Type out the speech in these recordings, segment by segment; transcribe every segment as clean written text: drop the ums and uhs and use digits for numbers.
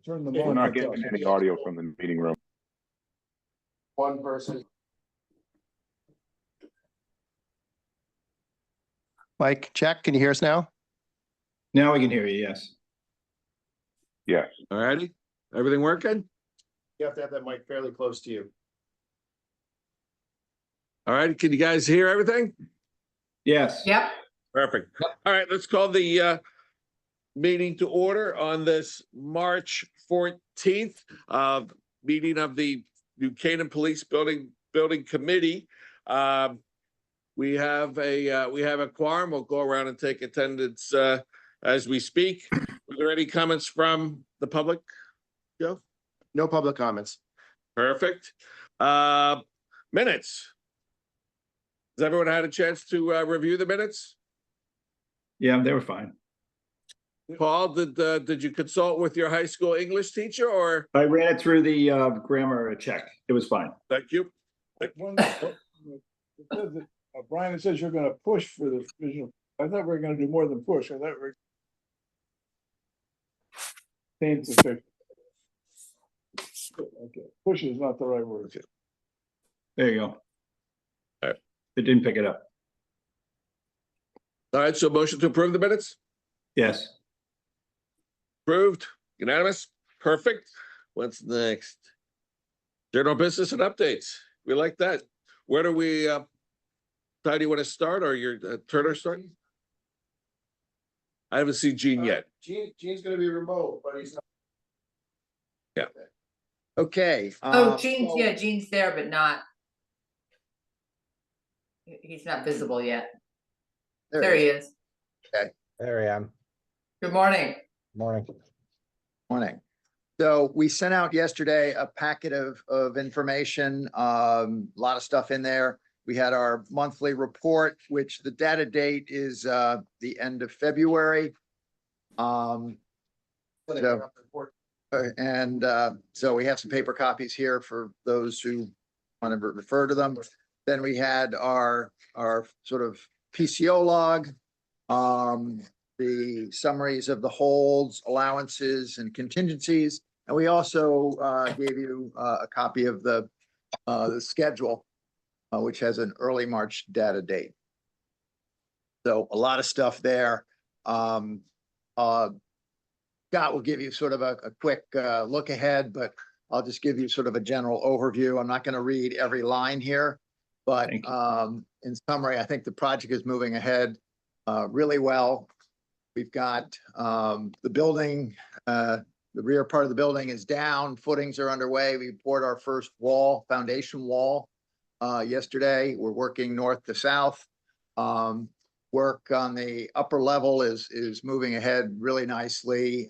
Turn them We're on. not getting any audio from the meeting room. One person. Mike, check. Can you hear us now? Now we can hear you, yes. Yes. All righty, everything working? You have to have that mic fairly close to you. All right, can you guys hear everything? Yes. Yep. Perfect. All right, let's call the meeting to order on this March 14th, meeting of the New Canaan Police Building Committee. We have a quorum. We'll go around and take attendance as we speak. Are there any comments from the public, Joe? No public comments. Perfect. Minutes. Has everyone had a chance to review the minutes? Yeah, they were fine. Paul, did you consult with your high school English teacher or? I ran it through the grammar check. It was fine. Thank you. Brian, it says you're gonna push for the visual. I thought we were gonna do more than push. I thought we were. Paint the picture. Okay, push is not the right word. There you go. All right. It didn't pick it up. All right, so motion to approve the minutes? Yes. Approved, unanimous, perfect. What's next? General business and updates. We like that. Where do we, Ty, do you want to start or your Turner start? I haven't seen Gene yet. Gene's gonna be remote, but he's not. Okay. Oh, Gene's there, but not. He's not visible yet. There he is. There I am. Good morning. Morning. So we sent out yesterday a packet of information, a lot of stuff in there. We had our monthly report, which the data date is the end of February. So we have some paper copies here for those who want to refer to them. Then we had our sort of PCO log, the summaries of the holds, allowances, and contingencies. And we also gave you a copy of the schedule, which has an early March data date. So a lot of stuff there. Scott will give you sort of a quick look ahead, but I'll just give you sort of a general overview. I'm not going to read every line here, but in summary, I think the project is moving ahead really well. We've got the building, the rear part of the building is down, footings are underway. We poured our first foundation wall yesterday. We're working north to south. Work on the upper level is moving ahead really nicely.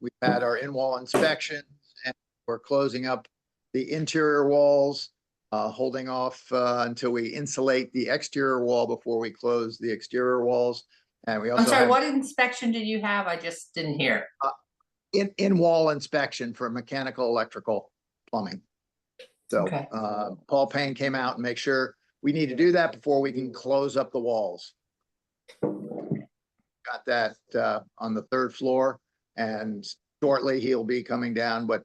We've had our in-wall inspections and we're closing up the interior walls, holding off until we insulate the exterior wall before we close the exterior walls. And we also I'm sorry, what inspection did you have? I just didn't hear. In-wall inspection for mechanical, electrical, plumbing. So Okay. Paul Payne came out and make sure we need to do that before we can close up the walls. Got that on the third floor, and shortly he'll be coming down, but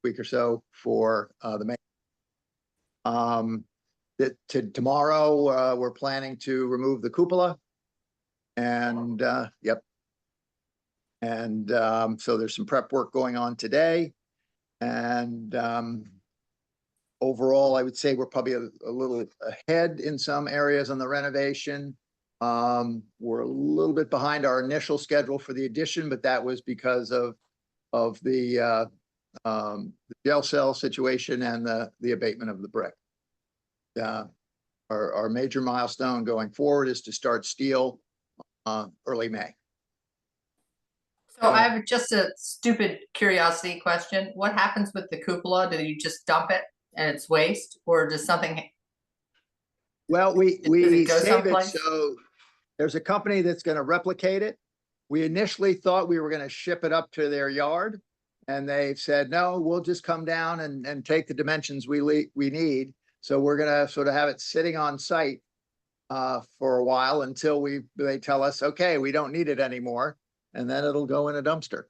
week or so for the main. Tomorrow we're planning to remove the cupola, and yep. And so there's some prep work going on today, and overall, I would say we're probably a little ahead in some areas on the renovation. We're a little bit behind our initial schedule for the addition, but that was because of the jail cell situation and the abatement of the brick. Our major milestone going forward is to start steel early May. So I have just a stupid curiosity question. What happens with the cupola? Do you just dump it and it's waste, or does something? Well, we go save it, someplace? so there's a company that's going to replicate it. We initially thought we were going to ship it up to their yard, and they've said, no, we'll just come down and take the dimensions we need. So we're going to sort of have it sitting on site for a while until they tell us, okay, we don't need it anymore. And then it'll go in a dumpster.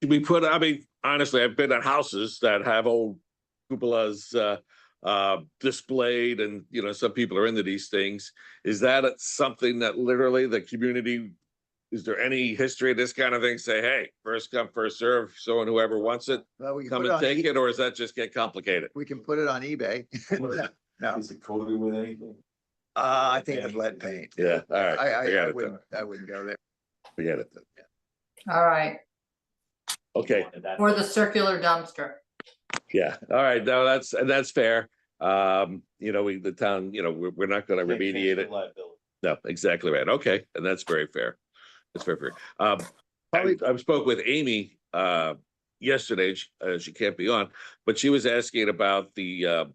Can we put, I mean, honestly, I've been at houses that have old cupolas displayed and, you know, some people are into these things. Is that something that literally the community, is there any history of this kind of thing? Say, hey, first come, first serve, so and whoever wants it, Well, we can come put it and on take e- it, or does that just get complicated? We can put it on eBay. No, Is it coated with anything? I think it's lead paint. Yeah, all right, I forget it wouldn't, then, I wouldn't go there. forget it then. All right, Okay, or the circular dumpster. yeah, all right, no, that's fair. You know, the town, you know, we're not gonna remediate it. No, exactly right. Okay, and that's very fair. That's very fair. I spoke with Amy yesterday. She can't be on, but she was asking about the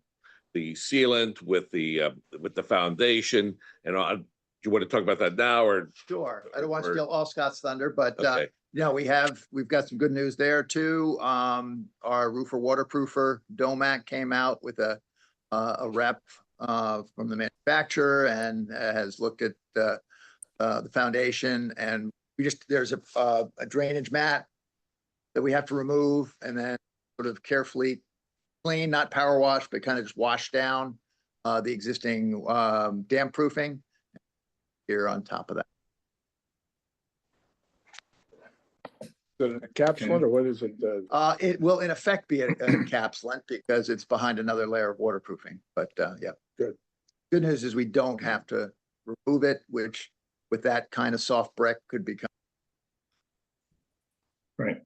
sealant with the foundation and all. Do you want to talk about that now or? Sure. I don't want to Or- steal all Scott's thunder, but Okay, yeah, we've got some good news there too. Our roofer waterproofer Domac came out with a rep from the manufacturer and has looked at the foundation, and there's a drainage mat that we have to remove and then sort of carefully clean, not power wash, but kind of just wash down the existing damp proofing here on top of that. Is it a capsule or what is it? It will in effect be a encapsulant because it's behind another layer of waterproofing, but yeah. Good. Good news is we don't have to remove it, which with that kind of soft brick could become. Right.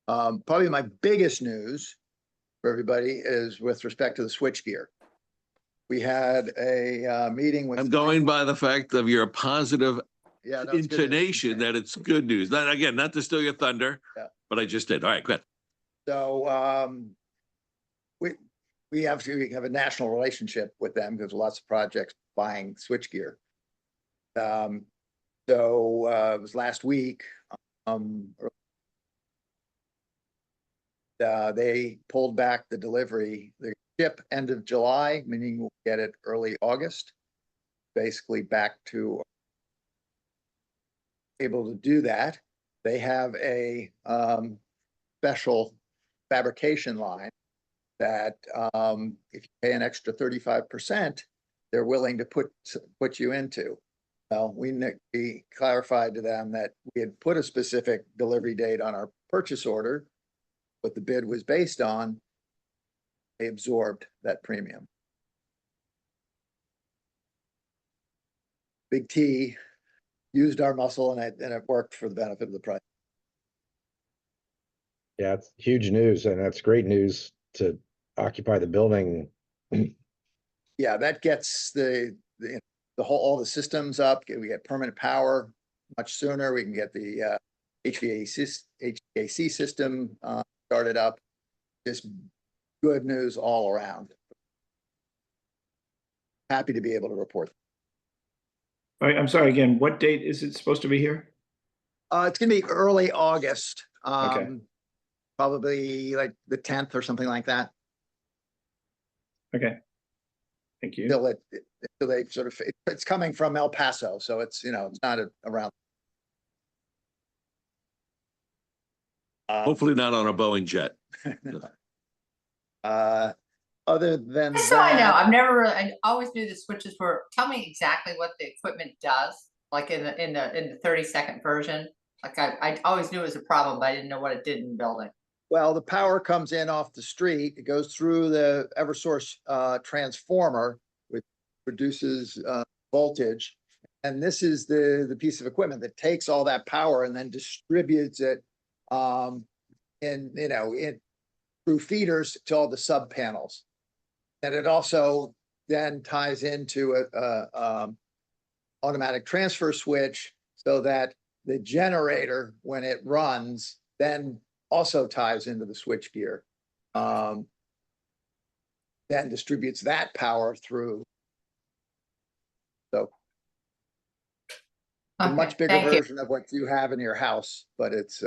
Probably my biggest news for everybody is with respect to the switchgear. We had a meeting with. I'm going by the fact of your positive Yeah, that was good news. intonation that it's good news. Not, again, not to steal your thunder, Yeah. but I just did. All right, good. So we have a national relationship with them because lots of projects buying switchgear. So it was last week. They pulled back the delivery, the ship end of July, meaning we'll get it early August. Basically back to able to do that. They have a special fabrication line that if you pay an extra 35%, they're willing to put you into. Well, we clarified to them that we had put a specific delivery date on our purchase order, what the bid was based on. They absorbed that premium. Big T used our muscle and it worked for the benefit of the price. Yeah, it's huge news and that's great news to occupy the building. Yeah, that gets all the systems up. We get permanent power much sooner. We can get the HVAC system started up. Just good news all around. Happy to be able to report. All right, I'm sorry, again, what date is it supposed to be here? It's gonna be early August. Okay. Probably like the 10th or something like that. Okay. Thank you. Till they sort of, it's coming from El Paso, so it's, it's not around. Hopefully not on a Boeing jet. Other than Just so I know, that, I've never really, I always knew the switches were, tell me exactly what the equipment does, like in the 30-second version. Like I always knew it was a problem, but I didn't know what it did in the building. well, the power comes in off the street. It goes through the Eversource transformer, which produces voltage. And this is the piece of equipment that takes all that power and then distributes it through feeders to all the sub panels. And it also then ties into a automatic transfer switch so that the generator, when it runs, then also ties into the switch gear. Then distributes that power through. So a Okay, much bigger thank you. version of what you have in your house, but it's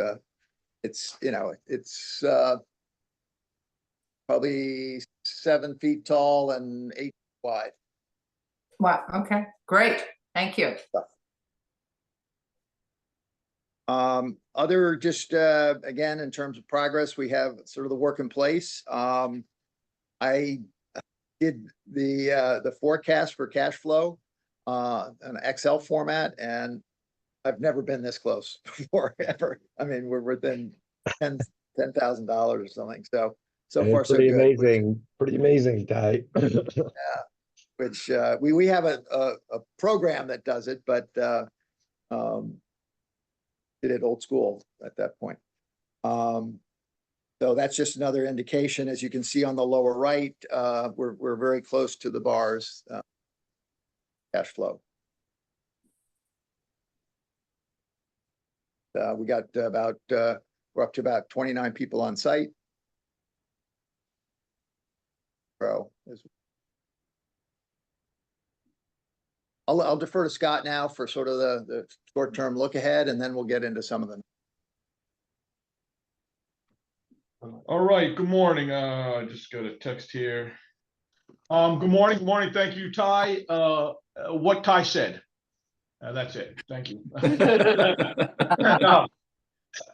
probably 7 feet tall and 8 feet wide. Wow, okay, great, thank you. Other just, again, in terms of progress, we have sort of the work in place. I did the forecast for cash flow, an Excel format, and I've never been this close before, ever. I mean, we're within $10,000 or something. So far, so Pretty good. pretty amazing, Ty. Which we have a program that does it, but did it old school at that point. So that's just another indication. As you can see on the lower right, we're very close to the bars cash flow. We got about we're up to about 29 people on site. I'll defer to Scott now for sort of the short-term look ahead, and then we'll get into some of them. All right, good morning. I just got a text here. Good morning. Thank you, Ty. What Ty said. That's it. Thank you.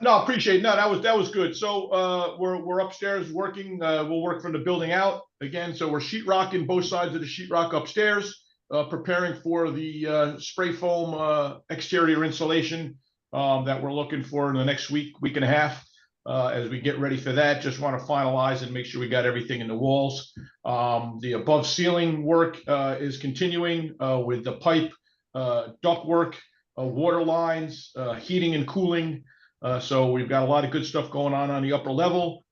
No, appreciate it. No, that was good. So we're upstairs working. We'll work from the building out again. So we're sheetrocking both sides of the sheetrock upstairs, preparing for the spray foam exterior insulation that we're looking for in the next week and a half. As we get ready for that, just want to finalize and make sure we got everything in the walls. The above ceiling work is continuing with the pipe, duct work, water lines, heating and cooling. So we've got a lot of good stuff going on the upper level.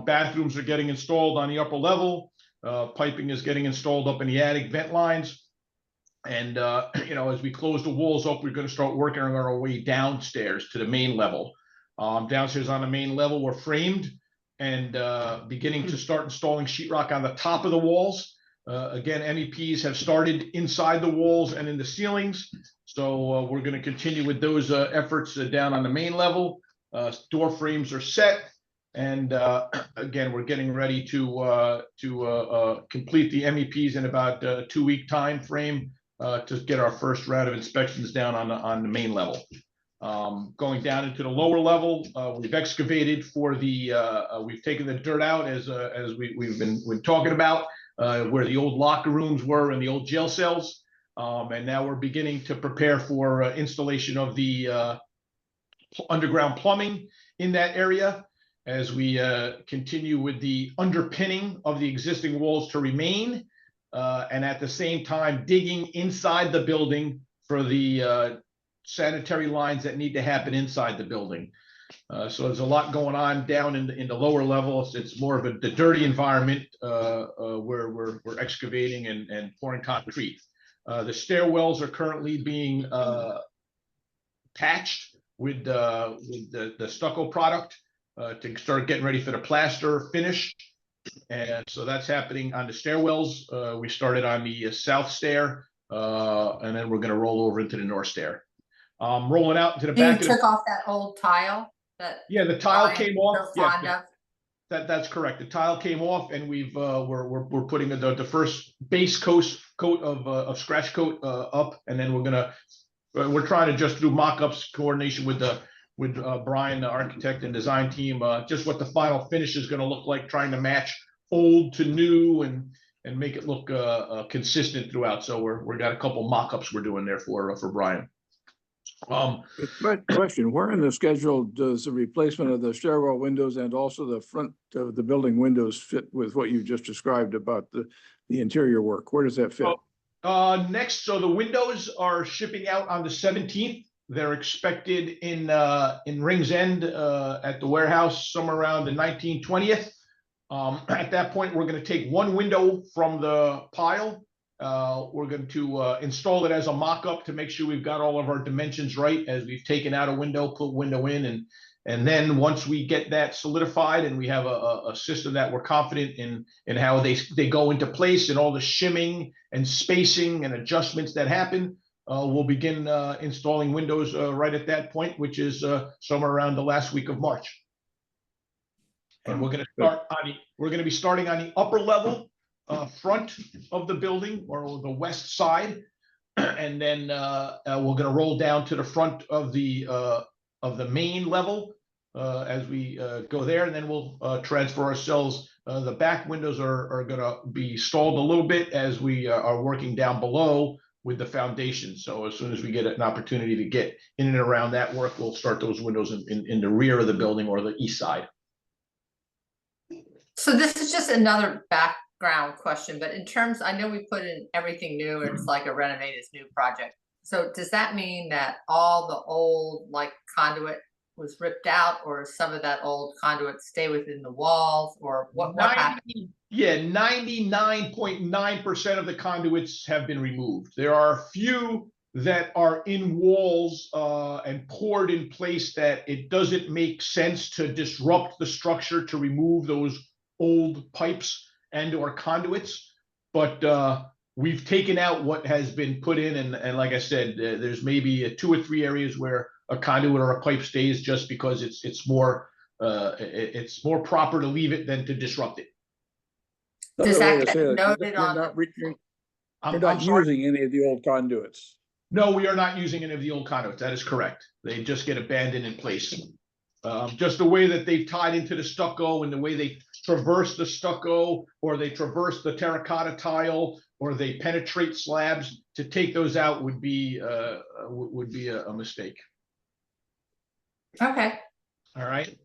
Bathrooms are getting installed on the upper level. Piping is getting installed up in the attic, vent lines. And, as we close the walls up, we're going to start working on our way downstairs to the main level. Downstairs on the main level, we're framed and beginning to start installing sheetrock on the top of the walls. Again, MEPs have started inside the walls and in the ceilings. So we're going to continue with those efforts down on the main level. Door frames are set. And again, we're getting ready to complete the MEPs in about a 2-week time frame to get our first round of inspections down on the main level. Going down into the lower level, we've excavated for we've taken the dirt out as we've been talking about where the old locker rooms were and the old jail cells. And now we're beginning to prepare for installation of the underground plumbing in that area as we continue with the underpinning of the existing walls to remain, and at the same time digging inside the building for the sanitary lines that need to happen inside the building. So there's a lot going on down in the lower levels. It's more of the dirty environment where we're excavating and pouring concrete. The stairwells are currently being patched with the stucco product to start getting ready for the plaster finish. And so that's happening on the stairwells. We started on the south stair, and then we're going to roll over into the north stair. Rolling out into the back. You took off that old tile that. Yeah, the tile came off. So fond of. That's correct. The tile came off, and we're putting the first base coat of scratch coat up, and then we're trying to just do mock-ups coordination with Brian, the architect and design team, just what the final finish is going to look like, trying to match old to new and make it look consistent throughout. So we're got a couple mock-ups we're doing there for Brian. Question, where in the schedule does the replacement of the stairwell windows and also the front of the building windows fit with what you just described about the interior work? Where does that fit? Next, so the windows are shipping out on the 17th. They're expected in Rings End at the warehouse somewhere around the 19th, 20th. At that point, we're going to take one window from the pile. We're going to install it as a mock-up to make sure we've got all of our dimensions right as we've taken out a window, put window in, and then once we get that solidified and we have a system that we're confident in how they go into place and all the shimming and spacing and adjustments that happen, we'll begin installing windows right at that point, which is somewhere around the last week of March. And we're going to be starting on the upper level front of the building, or the west side, and then we're going to roll down to the front of the the main level as we go there, and then we'll transfer ourselves. The back windows are gonna be stalled a little bit as we are working down below with the foundation. So as soon as we get an opportunity to get in and around that work, we'll start those windows in the rear of the building or the east side. So this is just another background question, but in terms, I know we put in everything new, and it's like a renovated new project. So does that mean that all the old like conduit was ripped out, or some of that old conduit stay within the walls, or what happened? Yeah, 99.9% of the conduits have been removed. There are a few that are in walls and poured in place that it doesn't make sense to disrupt the structure to remove those old pipes and or conduits. But we've taken out what has been put in, and like I said, there's maybe 2 or 3 areas where a conduit or a pipe stays just because it's more proper to leave it than to disrupt it. Does Another way that to say get it, noted you're on? not You're I'm not sorry. using any of the old conduits. No, we are not using any of the old conduits. That is correct. They just get abandoned in place. Just the way that they've tied into the stucco and the way they traverse the stucco, or they traverse the terracotta tile, or they penetrate slabs. To take those out would be a mistake. Okay, All right.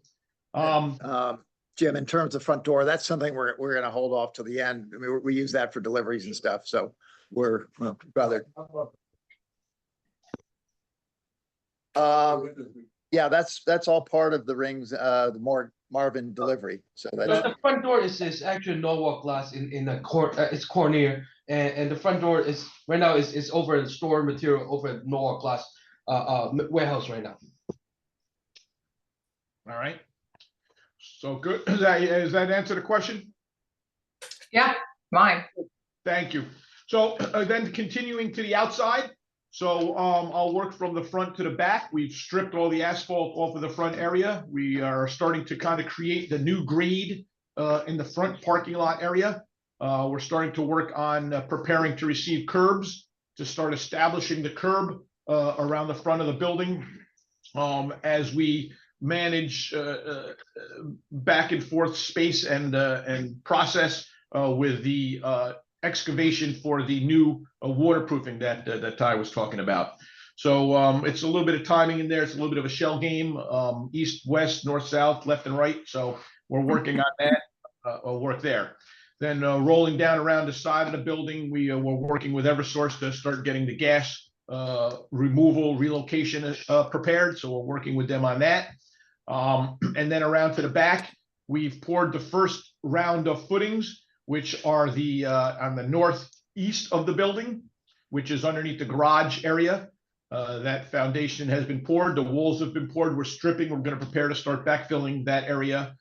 Jim, in terms of front door, that's something we're gonna hold off till the end. I mean, we use that for deliveries and stuff, so we're rather. Yeah, that's all part of the rings, the Marvin delivery, so So that's, the front door is actually Norwalk glass in the it's cornier, and the front door is right now is over in store material over at Norwalk glass warehouse right now. All right. So good. Does that answer the question? yeah, mine. Thank you. So then continuing to the outside. So I'll work from the front to the back. We've stripped all the asphalt off of the front area. We are starting to kind of create the new grade in the front parking lot area. We're starting to work on preparing to receive curbs, to start establishing the curb around the front of the building as we manage back and forth space and process with the excavation for the new waterproofing that Ty was talking about. So it's a little bit of timing in there. It's a little bit of a shell game, east, west, north, south, left and right. So we're working on that work there. Then rolling down around the side of the building, we're working with Eversource to start getting the gas removal relocation prepared. So we're working with them on that. And then around to the back, we've poured the first round of footings, which are the on the northeast of the building, which is underneath the garage area. That foundation has been poured. The walls have been poured. We're stripping. We're going to prepare to start backfilling that area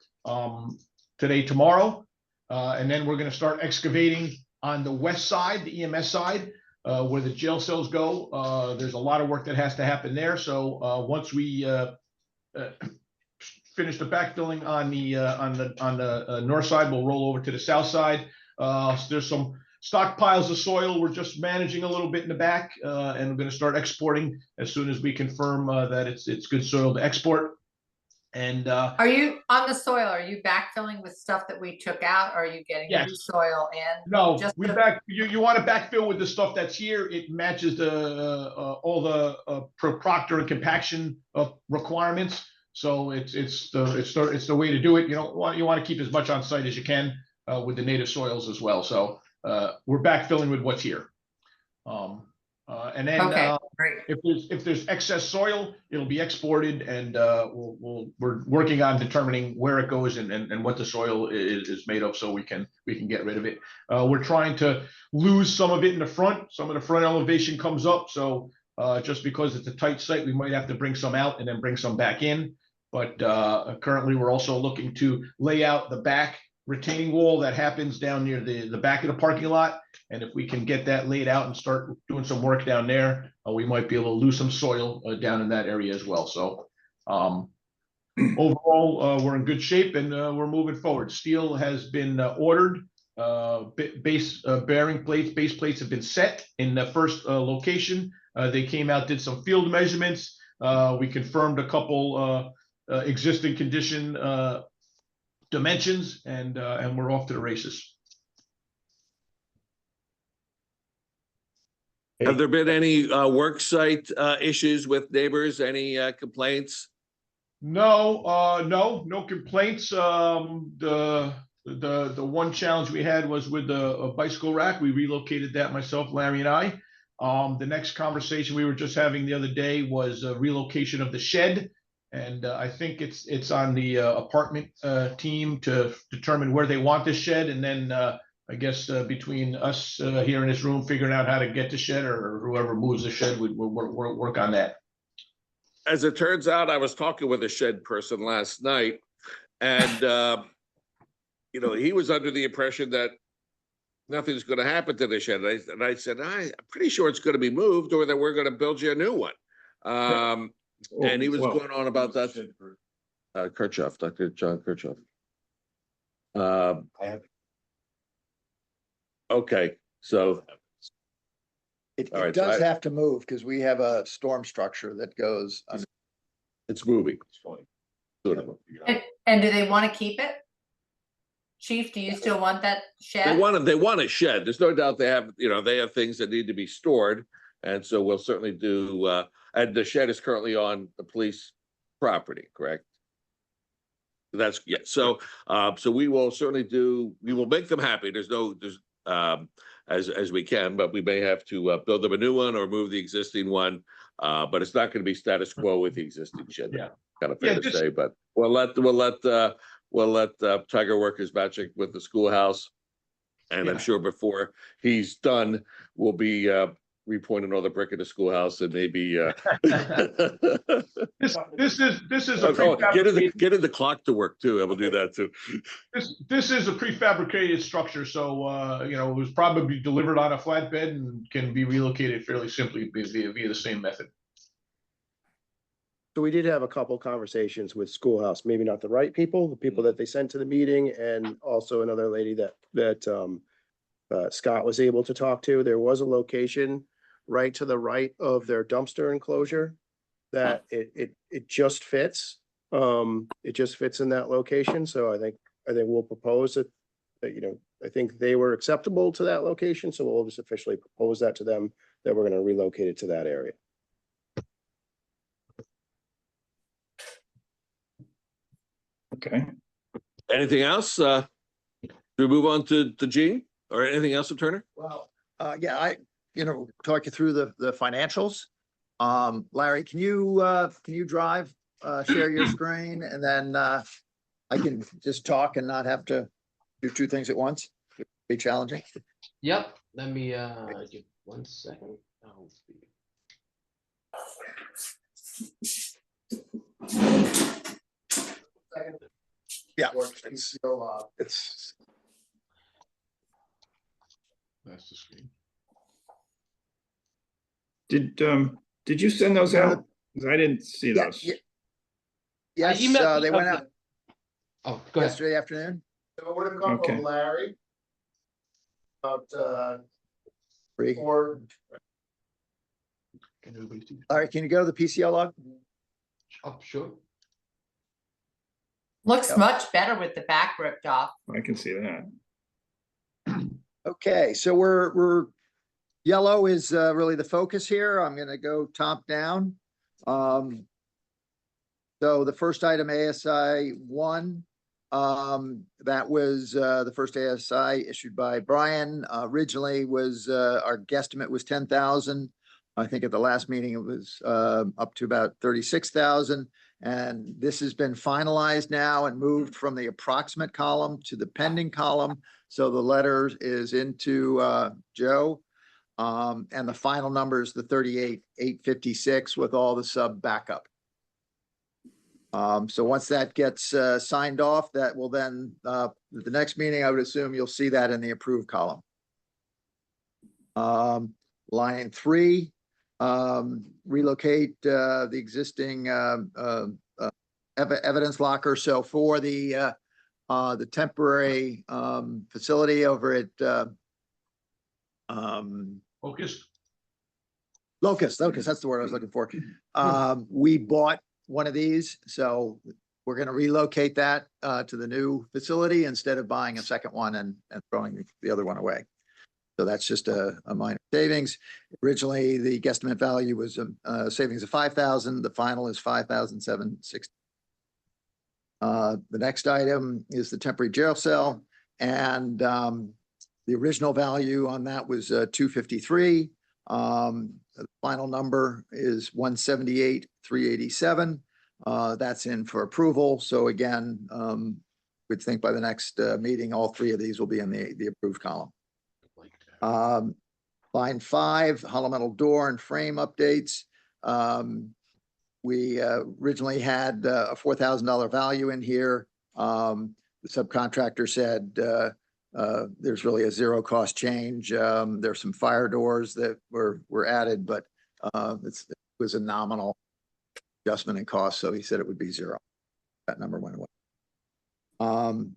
today, tomorrow. And then we're going to start excavating on the west side, the EMS side, where the jail cells go. There's a lot of work that has to happen there. So once we finish the backfilling on the north side, we'll roll over to the south side. So there's some stockpiles of soil. We're just managing a little bit in the back, and we're going to start exporting as soon as we confirm that it's good soil to export. And Are you on the soil? Are you backfilling with stuff that we took out? Or are you getting Yes. new soil in? no, Just we the- you want to backfill with the stuff that's here. It matches the all the proctor and compaction requirements. So it's the way to do it. You want to keep as much on site as you can with the native soils as well. So we're backfilling with what's here. And then Okay, great. if there's excess soil, it'll be exported, and we're working on determining where it goes and what the soil is made of, so we can get rid of it. We're trying to lose some of it in the front. Some of the front elevation comes up, so just because it's a tight site, we might have to bring some out and then bring some back in. But currently, we're also looking to lay out the back retaining wall that happens down near the back of the parking lot. And if we can get that laid out and start doing some work down there, we might be able to lose some soil down in that area as well. So overall, we're in good shape, and we're moving forward. Steel has been ordered. Base bearing plates, base plates have been set in the first location. They came out, did some field measurements. We confirmed a couple existing condition dimensions, and we're off to the races. Have there been any work site issues with neighbors? Any complaints? No complaints. The one challenge we had was with a bicycle rack. We relocated that, myself, Larry, and I. The next conversation we were just having the other day was a relocation of the shed. And I think it's on the apartment team to determine where they want this shed. And then I guess between us here in this room, figuring out how to get the shed, or whoever moves the shed, we'll work on that. As it turns out, I was talking with a shed person last night, and you know, he was under the impression that nothing's going to happen to the shed. And I said, I'm pretty sure it's going to be moved, or that we're going to build you a new one. And he was going on about that. Kirchhoff, Dr. John Kirchhoff. I have. Okay, so It All right, does so have to move because we have a storm structure that goes. it's moving. And do they want to keep it? Chief, do you still want that They shed? want a shed. There's no doubt they have, you know, they have things that need to be stored. And so we'll certainly do, and the shed is currently on the police property, correct? That's, yeah, so we will certainly we will make them happy. There's as we can, but we may have to build them a new one or move the existing one. But it's not going to be status quo with the existing shed. Yeah. Kind of fair to say, but we'll let Tiger work his magic with the schoolhouse. And I'm sure before he's done, we'll be repointing another brick in the schoolhouse, and maybe This is a get in the clock to work too. I will do that too. This is a prefabricated structure, so you know, it was probably delivered on a flatbed and can be relocated fairly simply via the same method. So we did have a couple conversations with Schoolhouse, maybe not the right people, the people that they sent to the meeting, and also another lady that Scott was able to talk to. There was a location right to the right of their dumpster enclosure that it just fits. It just fits in that location. So I think we'll propose it. You know, I think they were acceptable to that location, so we'll just officially propose that to them, that we're going to relocate it to that area. Okay. Anything else? Do we move on to Gene or anything else, Turner? Well, yeah, talk you through the financials. Larry, can you drive, share your screen, and then I can just talk and not have to do two things at once? Be challenging. Yep, let me give 1 second. Yeah. It's That's the screen. Did you send those out? 'Cause I didn't see Yeah, those. yeah. Yes, emailed they you went up out Oh, go ahead. yesterday afternoon. So it would have come Okay. from Larry. About Free. or Can everybody see? Larry, can you go to the PCL log? Oh, sure. Looks Yep. much better with the back ripped off. I can see that. Okay, so we're yellow is really the focus here. I'm gonna go top down. So the first item, ASI 1, that was the first ASI issued by Brian. Originally was our guesstimate was 10,000. I think at the last meeting it was up to about 36,000. And this has been finalized now and moved from the approximate column to the pending column. So the letter is into Joe. And the final number is the 38,856 with all the sub backup. So once that gets signed off, that will then, the next meeting, I would assume you'll see that in the approved column. Line 3, relocate the existing evidence locker. So for the temporary facility over at Focus. Locust, that's the word I was looking for. We bought one of these, so we're gonna relocate that to the new facility instead of buying a second one and throwing the other one away. So that's just a minor savings. Originally, the guesstimate value was a savings of 5,000. The final is 5,760. The next item is the temporary jail cell, and the original value on that was 253. The final number is 178,387. That's in for approval. So again, we'd think by the next meeting, all three of these will be in the approved column. Line 5, hollow metal door and frame updates. We originally had a $4,000 value in here. The subcontractor said there's really a zero cost change. There's some fire doors that were added, but it was a nominal adjustment in cost. So he said it would be zero. That number went away.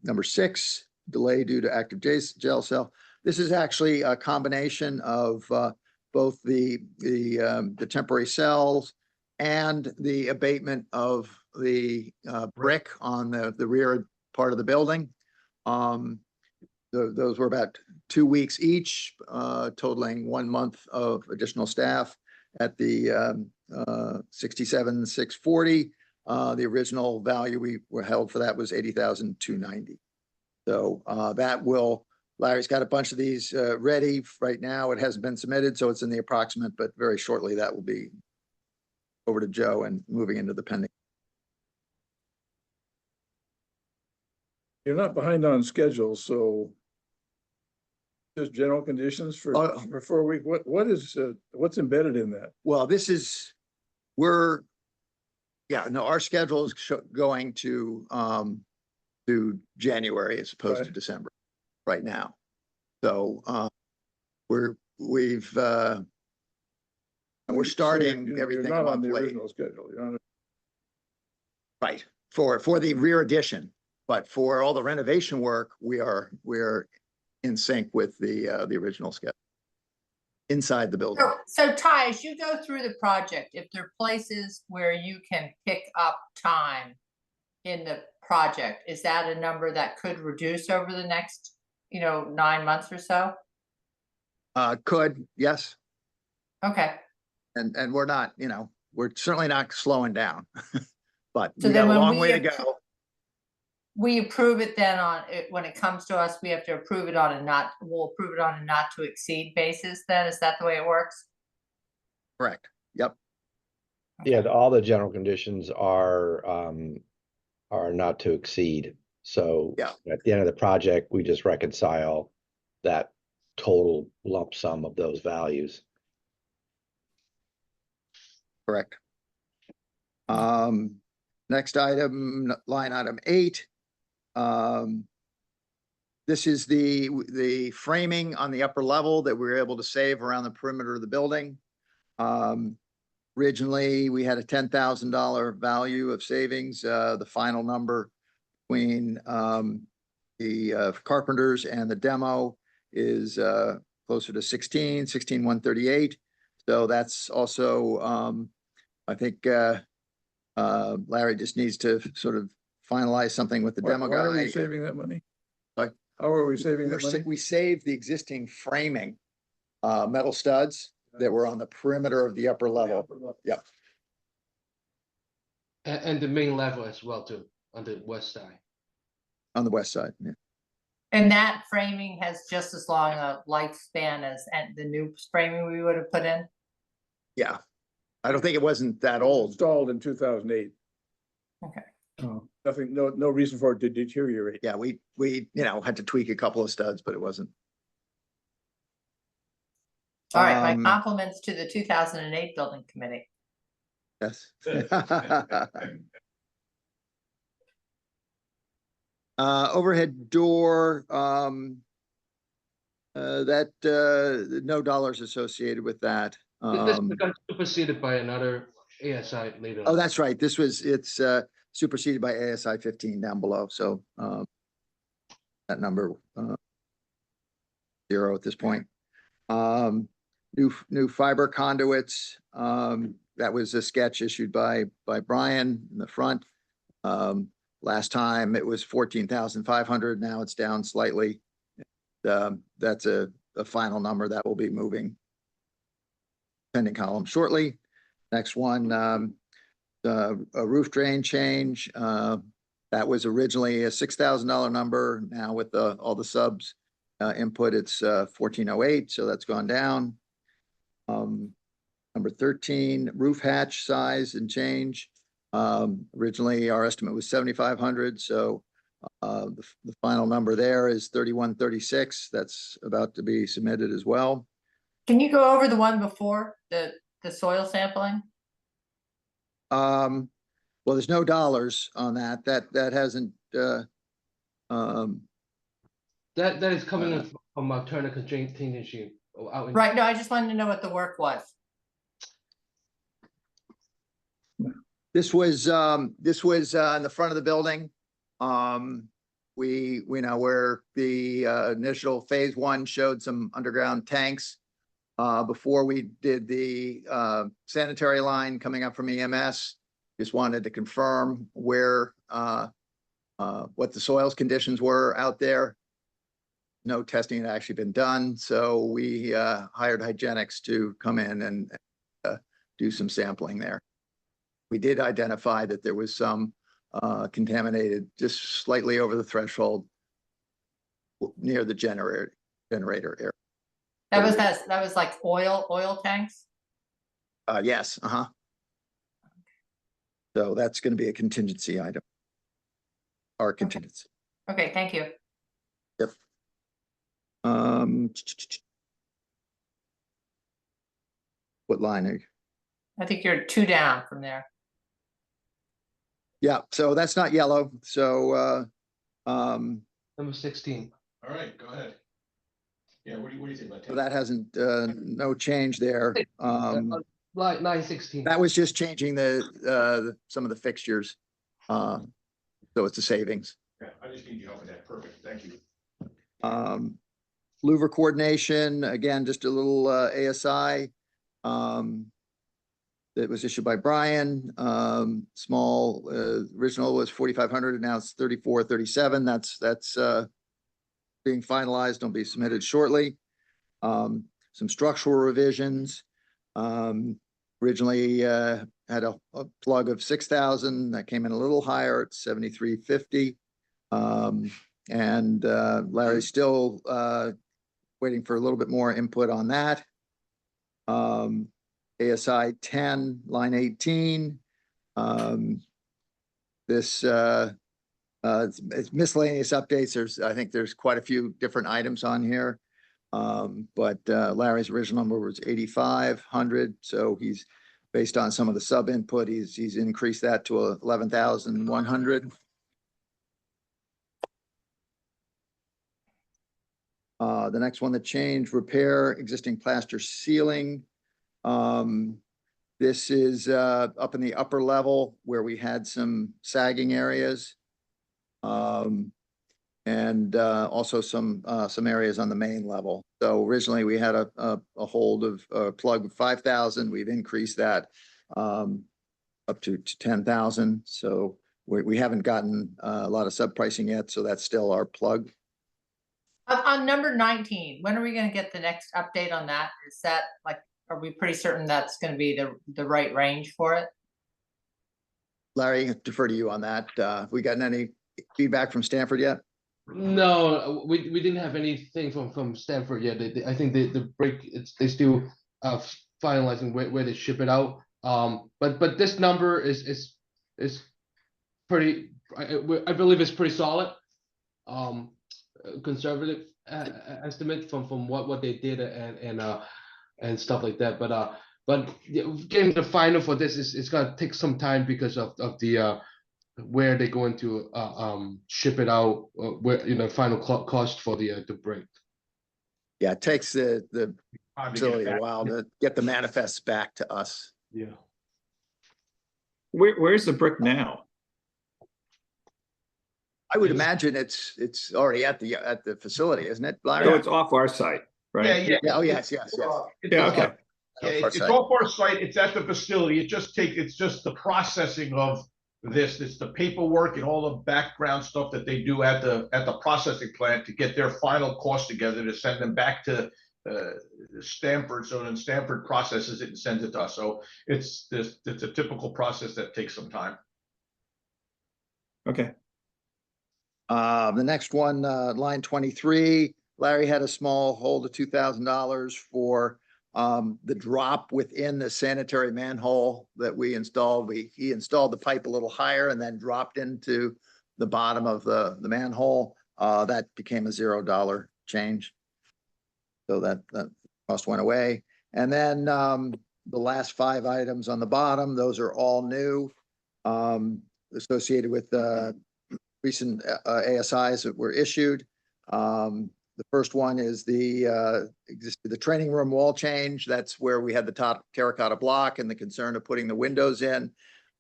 Number 6, delay due to active jail cell. This is actually a combination of both the temporary cells and the abatement of the brick on the rear part of the building. Those were about 2 weeks each, totaling 1 month of additional staff at the 67,640. The original value we were held for that was 80,290. So that will. Larry's got a bunch of these ready right now. It hasn't been submitted, so it's in the approximate, but very shortly that will be over to Joe and moving into the pending. You're not behind on schedule, so just general conditions for 4 week. What's embedded in that? Well, our schedule is going to January as opposed to December right now. So we're starting everything You're not on the late. original schedule. You're on Right, for the rear addition, but for all the renovation work, we're in sync with the original schedule inside the building. So Ty, as you go through the project, if there are places where you can pick up time in the project, is that a number that could reduce over the next, 9 months or so? Could, yes. Okay. And we're not, we're certainly not slowing down, but So we then got a when long way to go. We approve it then on it, when it comes to us, we have to approve it we'll approve it on a not to exceed basis then? Is that the way it works? Correct. Yep. Yeah, all the general conditions are not to exceed. So Yeah. at the end of the project, we just reconcile that total lump sum of those values. Correct. Next item, line item 8. This is the framing on the upper level that we were able to save around the perimeter of the building. Originally, we had a $10,000 value of savings. The final number between the carpenters and the demo is closer to 16,138. So that's also, I think Larry just needs to sort of finalize something with the demo guy. Why are we saving that money? Like, how are we saving that money? We saved the existing framing, metal studs that were on the perimeter of the upper level. Yep. And the main level as well too, on the west side. On the west side. Yeah. And that framing has just as long a lifespan as the new framing we would have put in? Yeah. I don't think it wasn't that old. Installed in 2008. Okay. Nothing, no reason for it to deteriorate. Yeah, we had to tweak a couple of studs, but it wasn't. All right, my compliments to the 2008 building committee. Yes. Overhead door, no dollars associated with that. This becomes superseded by another ASI later. Oh, that's right. It's superseded by ASI 15 down below. So that number 0 at this point. new fiber conduits. That was a sketch issued by Brian in the front. Last time it was 14,500. Now it's down slightly. That's a final number that will be moving. Pending column shortly. Next one, a roof drain change. That was originally a $6,000 number. Now with all the subs input, it's 1,408. So that's gone down. Number 13, roof hatch size and change. Originally, our estimate was 7,500. So the final number there is 3,136. That's about to be submitted as well. Can you go over the one before, the soil sampling? Well, there's no dollars on that. That hasn't, That is coming in from Turner Contingency. Out in- Right, no, I just wanted to know what the work was. this was in the front of the building. We know where the initial phase 1 showed some underground tanks. Before we did the sanitary line coming up from EMS, just wanted to confirm where what the soils conditions were out there. No testing had actually been done, so we hired Hygenics to come in and do some sampling there. We did identify that there was some contaminated just slightly over the threshold near the generator area. That was like oil tanks? Yes, So that's going to be a contingency item. Our contingency. Okay, thank you. Yep. What line are you? I think you're 2 down from there. Yeah, so that's not yellow. So Number 16. All right, go ahead. Yeah, what do you think about so that hasn't no change there. Line 916. That was just changing the some of the fixtures. So it's a savings. Yeah, I just need your help with that. Perfect, thank you. Louver coordination, again, just a little ASI. That was issued by Brian. Small, original was 4,500 and now it's 3,437. That's being finalized and will be submitted shortly. Some structural revisions. Originally had a plug of 6,000 that came in a little higher at 7,350. And Larry's still waiting for a little bit more input on that. ASI 10, line 18. This it's miscellaneous updates. I think there's quite a few different items on here. But Larry's original number was 8,500. So he's based on some of the sub input, he's increased that to 11,100. The next one that changed, repair existing plaster ceiling. This is up in the upper level where we had some sagging areas. And also some areas on the main level. So originally we had a hold of a plug of 5,000. We've increased that up to 10,000. So we haven't gotten a lot of sub pricing yet. So that's still our plug. On number 19, when are we going to get the next update on that? Is that like, are we pretty certain that's going to be the right range for it? Larry, I defer to you on that. Have we gotten any feedback from Stanford yet? No, we didn't have anything from Stanford yet. I think the break, they still finalizing where they ship it out. But this number is pretty. I believe it's pretty solid. Conservative estimate from what they did and stuff like that. But getting the final for this is gonna take some time because of the where they're going to ship it out, where final cost for the brick. Yeah, it takes the facility a while to get the manifests back to us. Yeah. Where's the brick now? I would imagine it's already at the facility, isn't it, Larry? So it's off our site. right? Yeah. Oh, yes. It's Yeah, just- okay. Yeah, it's off our site, it's at the facility, it's just the processing of this, it's the paperwork and all the background stuff that they do at the processing plant to get their final cost together to send them back to Stanford, so then Stanford processes it and sends it to us, so it's a typical process that takes some time. Okay, The next one, line 23, Larry had a small hold of $2,000 for the drop within the sanitary manhole that we installed. He installed the pipe a little higher and then dropped into the bottom of the manhole. That became a $0 change. So that cost went away. And then the last 5 items on the bottom, those are all new, associated with recent ASIs that were issued. The first one is the training room wall change. That's where we had the top terracotta block and the concern of putting the windows in.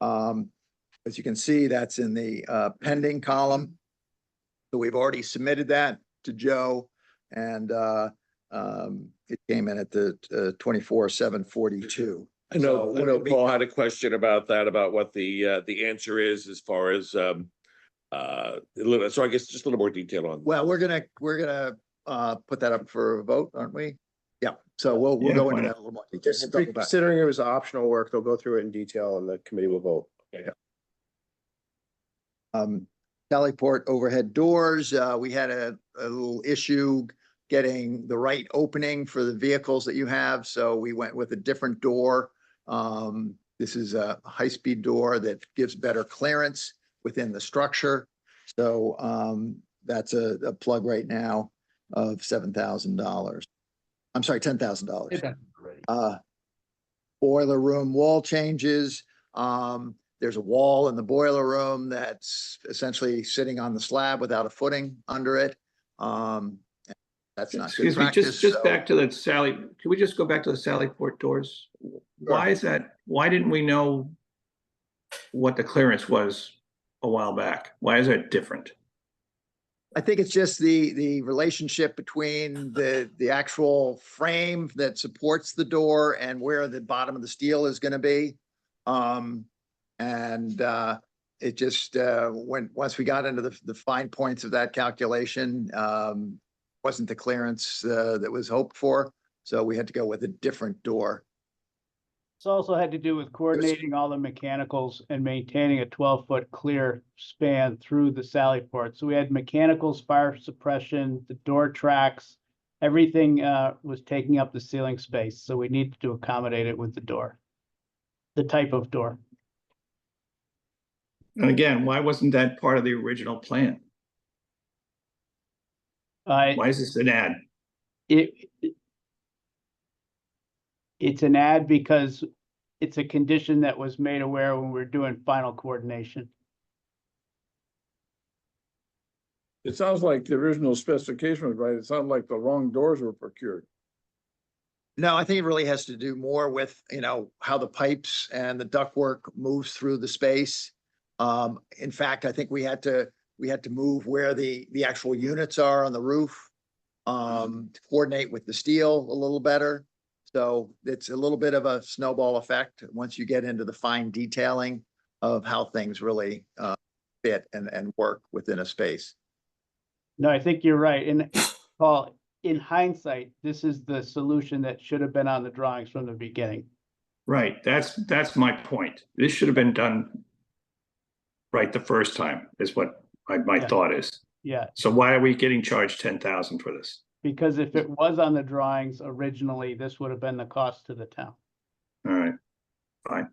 As you can see, that's in the pending column. So we've already submitted that to Joe, and it came in at the 24,742. I know, So I know Paul had a question about that, about what the answer is as far as, so I guess just a little more detail on. Well, we're gonna put that up for a vote, aren't we? Yeah, so we'll Yeah, go why into not? that a little more. detail. Just Double back. considering it was optional work, they'll go through it in detail and the committee will vote. Sallyport overhead doors, we had a little issue getting the right opening for the vehicles that you have, so we went with a different door. This is a high-speed door that gives better clearance within the structure. So that's a plug right now of $7,000. I'm sorry, $10,000. Boiler room wall changes. There's a wall in the boiler room that's essentially sitting on the slab without a footing under it. That's not good excuse me, practice. just so- back to the Sally, can we just go back to the Sallyport doors? Why is that, why didn't we know what the clearance was a while back? Why is that different? I think it's just the relationship between the actual frame that supports the door and where the bottom of the steel is gonna be. It just once we got into the fine points of that calculation, wasn't the clearance that was hoped for. So we had to go with a different door. It's also had to do with coordinating all the mechanicals and maintaining a 12-foot clear span through the Sallyport. So we had mechanicals, fire suppression, the door tracks, everything was taking up the ceiling space. So we needed to accommodate it with the door, the type of door. And again, why wasn't that part of the original plan? Why is this an ad? It's an ad because it's a condition that was made aware when we were doing final coordination. It sounds like the original specification was right. It sounded like the wrong doors were procured. No, I think it really has to do more with, how the pipes and the ductwork moves through the space. In fact, I think we had to move where the actual units are on the roof, to coordinate with the steel a little better. So it's a little bit of a snowball effect once you get into the fine detailing of how things really fit and work within a space. No, I think you're right. And Paul, in hindsight, this is the solution that should have been on the drawings from the beginning. Right, that's my point. This should have been done right the first time, is what my Yeah. thought is. Yeah, So why are we getting charged 10,000 for this? because if it was on the drawings originally, this would have been the cost to the town. All right, fine.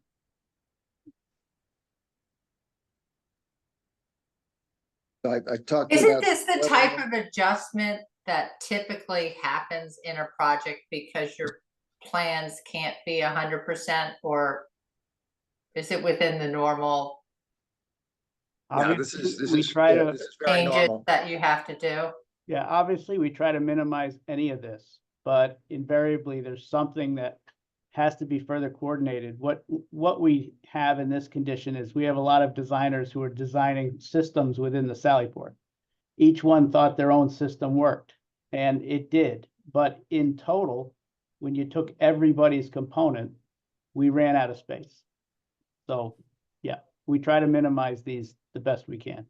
So I talked Isn't about. this the type of adjustment that typically happens in a project because your plans can't be 100%, or is it within the normal No, this is Obviously, we try to, this is very changes normal. that you have to do? yeah, obviously, we try to minimize any of this, but invariably, there's something that has to be further coordinated. What we have in this condition is we have a lot of designers who are designing systems within the Sallyport. Each one thought their own system worked, and it did, but in total, when you took everybody's component, we ran out of space. So, yeah, we try to minimize these the best we can.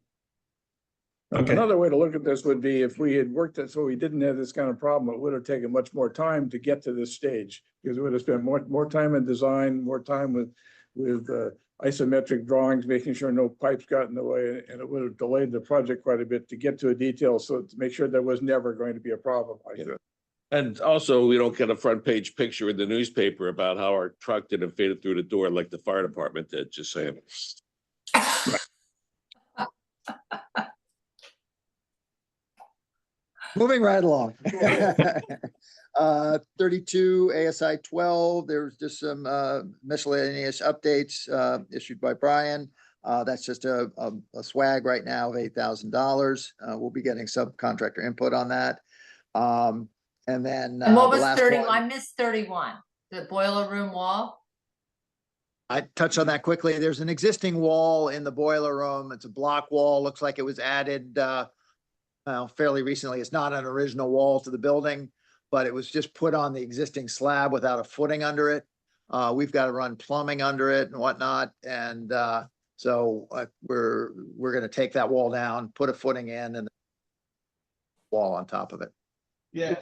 Okay, Another way to look at this would be if we had worked it so we didn't have this kind of problem, it would have taken much more time to get to this stage. Because we would have spent more time in design, more time with isometric drawings, making sure no pipes got in the way, and it would have delayed the project quite a bit to get to a detail, so to make sure there was never going to be a problem like this. And also, we don't get a front page picture in the newspaper about how our truck didn't fit it through the door like the fire department did, just saying. Moving right along. 32 ASI 12, there's just some miscellaneous updates issued by Brian. That's just a swag right now of $8,000. We'll be getting subcontractor input on that. And then And what the was last 30? one- I missed 31, the boiler room wall. I touched on that quickly. There's an existing wall in the boiler room. It's a block wall. Looks like it was added fairly recently. It's not an original wall to the building, but it was just put on the existing slab without a footing under it. We've got to run plumbing under it and whatnot. And so we're going to take that wall down, put a footing in, and wall on top of it. Yeah.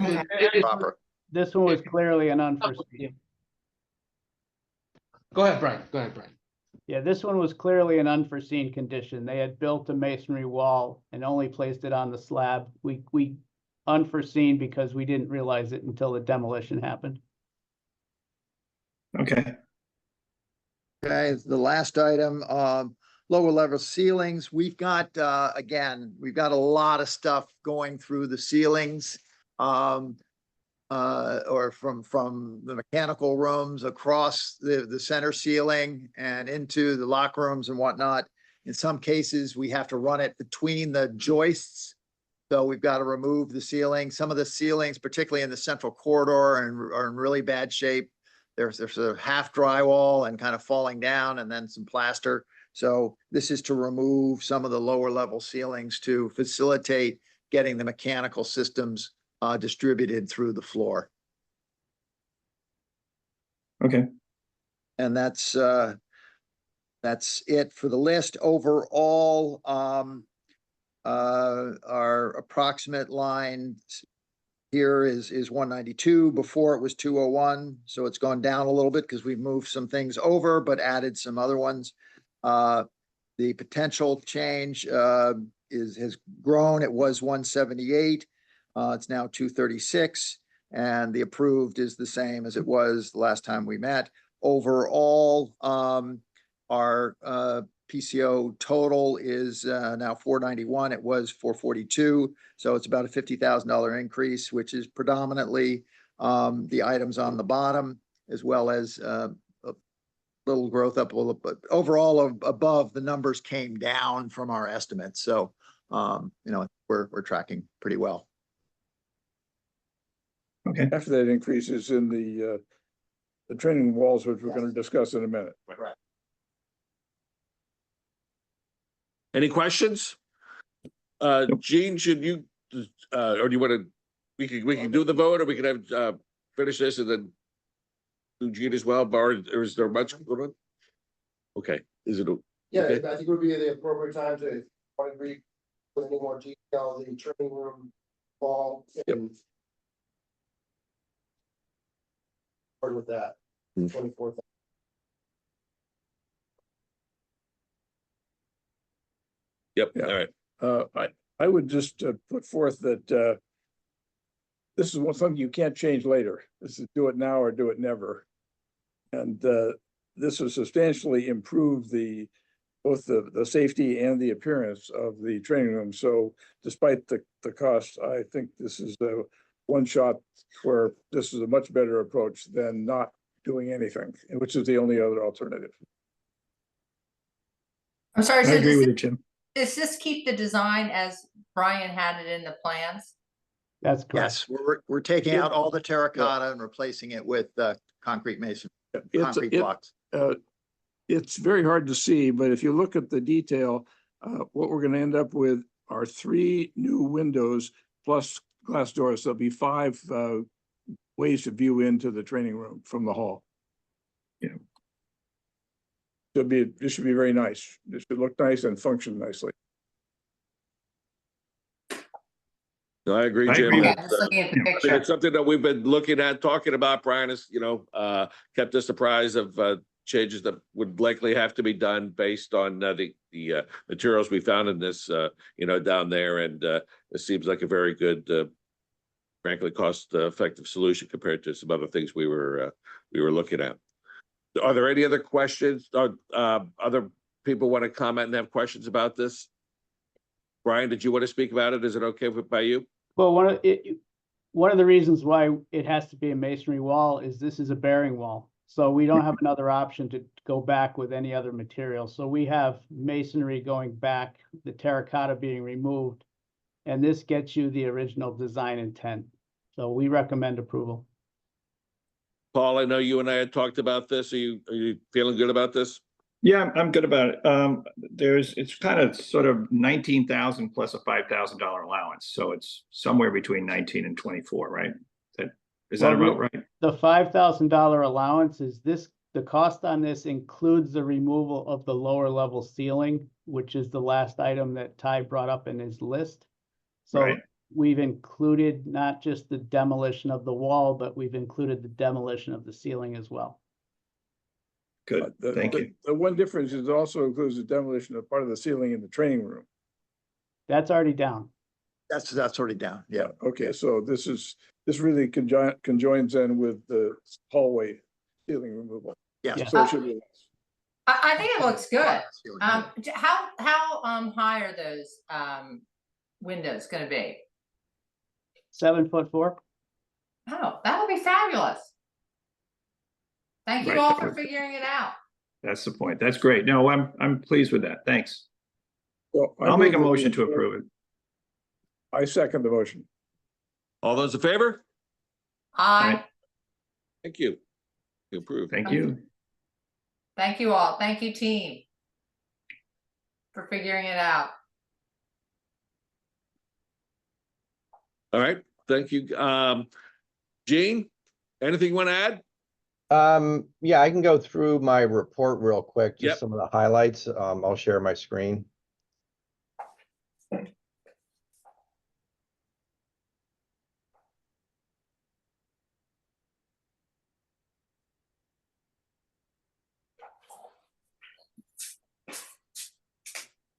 Proper. This one was clearly an unforeseen. Go ahead, Brian. Go ahead, Brian. Yeah, this one was clearly an unforeseen condition. They had built a masonry wall and only placed it on the slab. We unforeseen because we didn't realize it until the demolition happened. okay, Okay, the last item, lower level ceilings. We've got, again, we've got a lot of stuff going through the ceilings. Or from the mechanical rooms across the center ceiling and into the locker rooms and whatnot. In some cases, we have to run it between the joists. So we've got to remove the ceiling. Some of the ceilings, particularly in the central corridor, are in really bad shape. There's sort of half drywall and kind of falling down, and then some plaster. So this is to remove some of the lower level ceilings to facilitate getting the mechanical systems distributed through the floor. okay, And that's it for the list. Overall, our approximate line here is 192. Before it was 201, so it's gone down a little bit because we've moved some things over, but added some other ones. The potential change has grown. It was 178. It's now 236, and the approved is the same as it was the last time we met. Overall, our PCO total is now 491. It was 442, so it's about a $50,000 increase, which is predominantly the items on the bottom, as well as a little growth up a little, but overall above the numbers came down from our estimates. So we're tracking pretty well. okay. After that increase is in the training walls, which we're going to discuss in a minute. Right. Any questions? Gene, should you, or do you want to, we can do the vote, or we can have, finish this and then do Gene as well, or is there much? Okay, is it? Yeah, Okay. I think it would be the appropriate time to read with any more detail, the training room wall and start with that, 24th. Yep, Yeah. all right. I would just put forth that this is something you can't change later. This is do it now or do it never. And this will substantially improve both the safety and the appearance of the training room. So despite the cost, I think this is the one shot where this is a much better approach than not doing anything, which is the only other alternative. I'm sorry, I so agree does with you, Jim. this keep the design as Brian had it in the plans? That's correct. Yes, we're taking out all the terracotta and replacing it with concrete concrete blocks. It's very hard to see, but if you look at the detail, what we're going to end up with are 3 new windows plus glass doors. There'll be 5 ways to view into the training room from the hall. Yeah. This should be very nice. This should look nice and function nicely. No, I agree, I Jim. agree. Yeah, That's, just looking at the yeah, picture. It's something that we've been looking at, talking about. Brian has, kept us apprised of changes that would likely have to be done based on the materials we found in this, down there. And it seems like a very good, frankly, cost-effective solution compared to some other things we were looking at. Are there any other questions? Other people want to comment and have questions about this? Brian, did you want to speak about it? Is it okay by you? Well, one of the reasons why it has to be a masonry wall is this is a bearing wall. So we don't have another option to go back with any other material. So we have masonry going back, the terracotta being removed, and this gets you the original design intent. So we recommend approval. Paul, I know you and I had talked about this. Are you feeling good about this? Yeah, I'm good about it. It's kind of sort of 19,000 plus a $5,000 allowance. So it's somewhere between 19 and 24, right? Is that Well, about right? The $5,000 allowance is the cost on this includes the removal of the lower level ceiling, which is the last item that Ty brought up in his list. So Right. we've included not just the demolition of the wall, but we've included the demolition of the ceiling as well. Good, thank you. The one difference is it also includes the demolition of part of the ceiling in the training room. That's already down. That's already down. Yeah. Okay, so this really conjoins in with the hallway ceiling removal. Yeah. Yeah. So it should be. I think it looks good. How high are those windows gonna be? 7'4". Oh, that would be fabulous. Thank you Right, all that for would- figuring it out. That's the point. That's great. No, I'm pleased with that. Thanks. So I I'll make a move that motion to we- approve it. I second the motion. All those in favor? Aye. Thank you. You approve. Thank you. Thank you all. Thank you, team, for figuring it out. All right, thank you. Gene, anything you want to add? Yeah, I can go through my report real quick, Yep. just some of the highlights. I'll share my screen.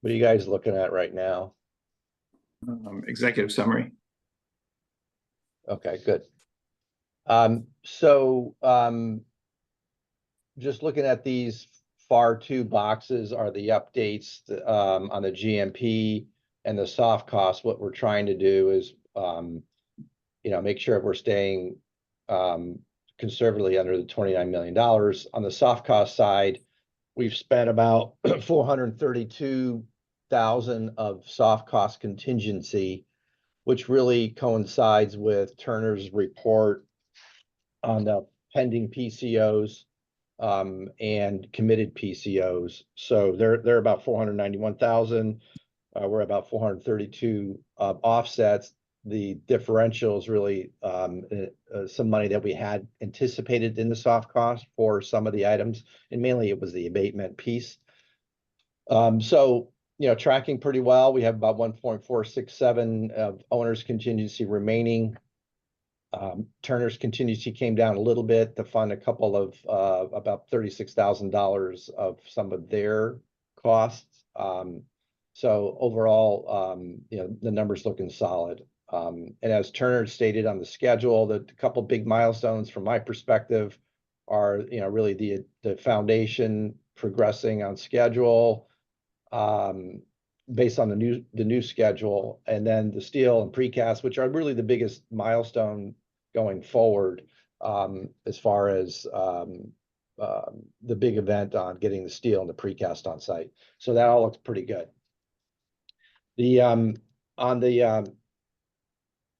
What are you guys looking at right now? Executive summary. Okay, good. Just looking at these far 2 boxes are the updates on the GMP and the soft costs. What we're trying to do is, make sure we're staying conservatively under the $29 million. On the soft cost side, we've spent about 432,000 of soft cost contingency, which really coincides with Turner's report on the pending PCOs and committed PCOs. So they're about 491,000. We're about 432 offsets. The differential is really some money that we had anticipated in the soft cost for some of the items, and mainly it was the abatement piece. Tracking pretty well. We have about 1.467 of owner's contingency remaining. Turner's contingency came down a little bit to fund a couple of about $36,000 of some of their costs. So overall, the numbers looking solid. And as Turner stated on the schedule, the couple big milestones from my perspective are, really the foundation progressing on schedule, based on the new schedule, and then the steel and precast, which are really the biggest milestone going forward, as far as the big event on getting the steel and the precast on site. So that all looks pretty good. On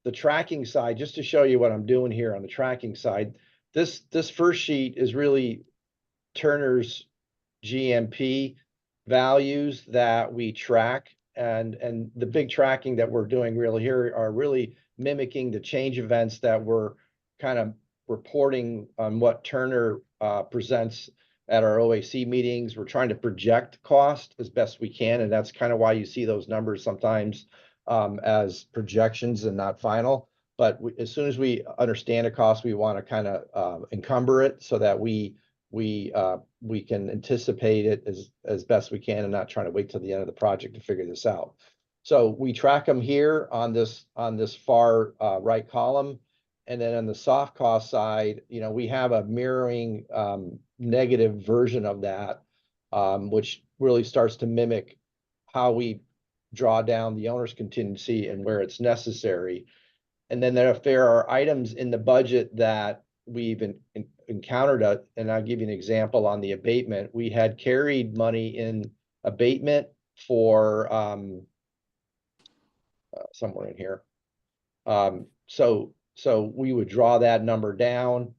the tracking side, just to show you what I'm doing here on the tracking side, this first sheet is really Turner's GMP values that we track and the big tracking that we're doing really here are really mimicking the change events that we're kind of reporting on what Turner presents at our OAC meetings. We're trying to project cost as best we can, and that's kind of why you see those numbers sometimes as projections and not final. But as soon as we understand a cost, we want to kind of encumber it so that we can anticipate it as best we can and not trying to wait till the end of the project to figure this out. So we track them here on this far right column. And then on the soft cost side, you know, we have a mirroring negative version of that, which really starts to mimic how we draw down the owner's contingency and where it's necessary. And then if there are items in the budget that we've encountered, and I'll give you an example on the abatement. We had carried money in abatement for somewhere in here. So we would draw that number down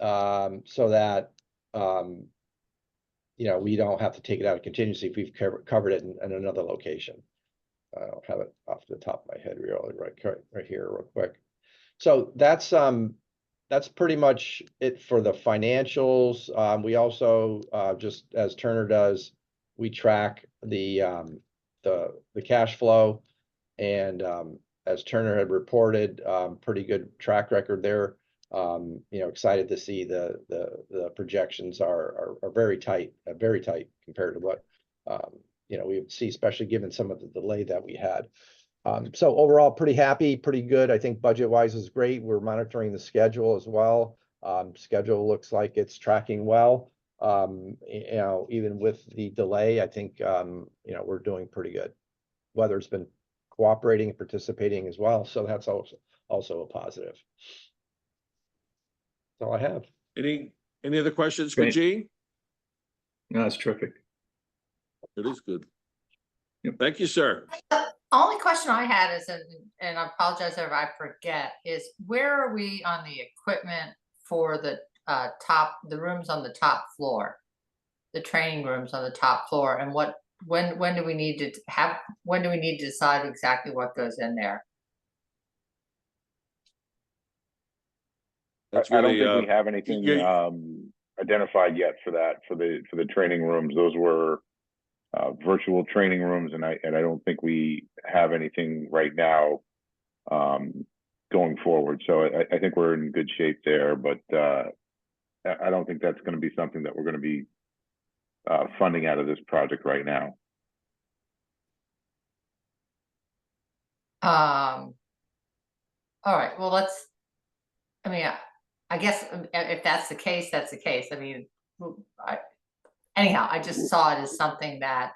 so that you know, we don't have to take it out of contingency if we've covered it in another location. I don't have it off the top of my head really right here real quick. So that's pretty much it for the financials. We also just as Turner does, we track the cash flow, and as Turner had reported, pretty good track record there. You know, excited to see the projections are very tight compared to what you know, we would see, especially given some of the delay that we had. So overall, pretty happy, pretty good. I think budget-wise is great. We're monitoring the schedule as well. Schedule looks like it's tracking well. You know, even with the delay, I think you know, we're doing pretty good. Weather's been cooperating and participating as well, so that's also a positive. That's all I have. Any other questions for Great. Gene? No, that's terrific. It is good. Yep. Thank you, sir. Only question I had is, and I apologize if I forget, is where are we on the equipment for the rooms on the top floor, the training rooms on the top floor, and when do we need to decide exactly what goes in there? That's I don't really, think we have anything identified yet for that, for the training rooms. Those were virtual training rooms, and I don't think we have anything right now going forward. So I think we're in good shape there, but I don't think that's going to be something that we're going to be funding out of this project right now. All right, well, I mean, I guess if that's the case, that's the case. I mean, anyhow, I just saw it as something that,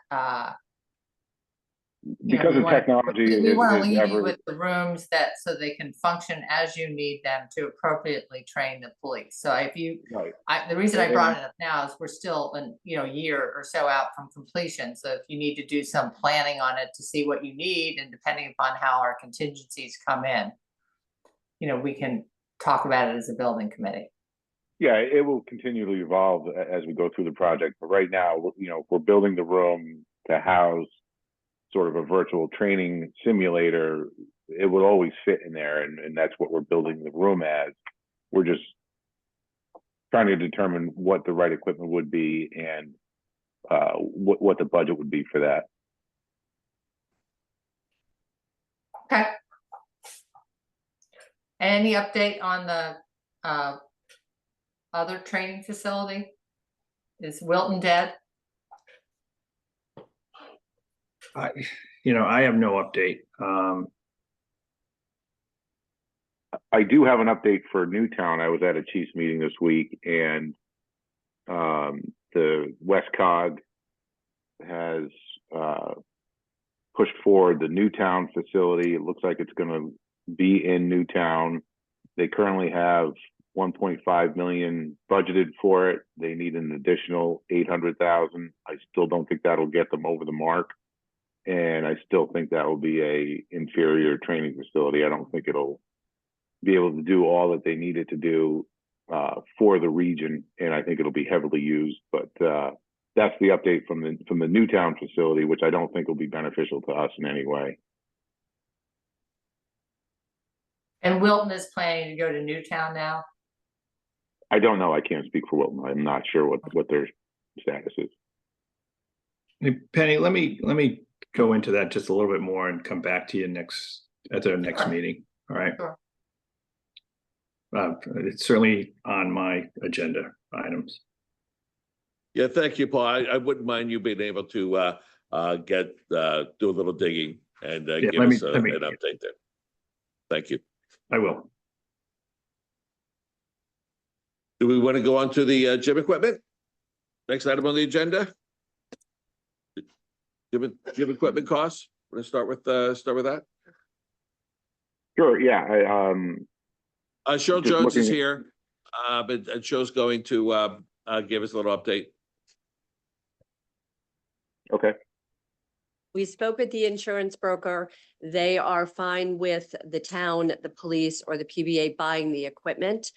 because of technology, we want to leave you with the rooms so they can function as you need them to appropriately train the police. So if you, right. the reason I brought it up now is we're still a year or so out from completion. So if you need to do some planning on it to see what you need, and depending upon how our contingencies come in, you know, we can talk about it as a building committee. Yeah, it will continually evolve as we go through the project. But right now, you know, we're building the room to house sort of a virtual training simulator. It would always fit in there, and that's what we're building the room as. We're just trying to determine what the right equipment would be and what the budget would be for that. Okay. Any update on the other training facility? Is Wilton dead? You know, I have no update. I do have an update for Newtown. I was at a Chiefs meeting this week, and the WestCog has pushed forward the Newtown facility. It looks like it's going to be in Newtown. They currently have 1.5 million budgeted for it. They need an additional 800,000. I still don't think that'll get them over the mark, and I still think that will be a inferior training facility. I don't think it'll be able to do all that they need it to do for the region, and I think it'll be heavily used. But that's the update from the Newtown facility, which I don't think will be beneficial to us in any way. And Wilton is planning to go to Newtown now? I don't know. I can't speak for Wilton. I'm not sure what their status is. Hey, Penny, let me go into that just a little bit more and come back to you at our next Sure. meeting. All right. Sure. It's certainly on my agenda items. Yeah, thank you, Paul. I wouldn't mind you being able to do a little digging and Yeah, give us an update there. Thank you. I will. Do we want to go on to the gym equipment? Next item on the agenda? Gym equipment costs? Want to start with that? Sure. Yeah. Cheryl Just Jones is looking- here, but Cheryl's going to give us a little update. Okay. We spoke with the insurance broker. They are fine with the town, the police, or the PBA buying the equipment.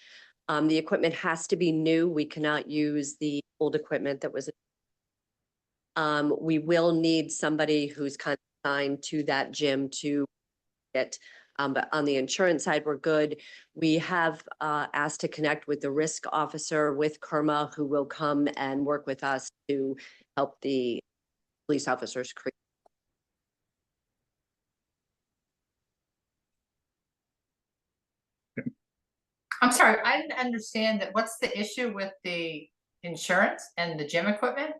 The equipment has to be new. We cannot use the old equipment that was. We will need somebody who's kind of assigned to that gym to it. But on the insurance side, we're good. We have asked to connect with the risk officer with Kerma, who will come and work with us to help the police officers create. I'm sorry, I didn't understand that. What's the issue with the insurance and the gym equipment?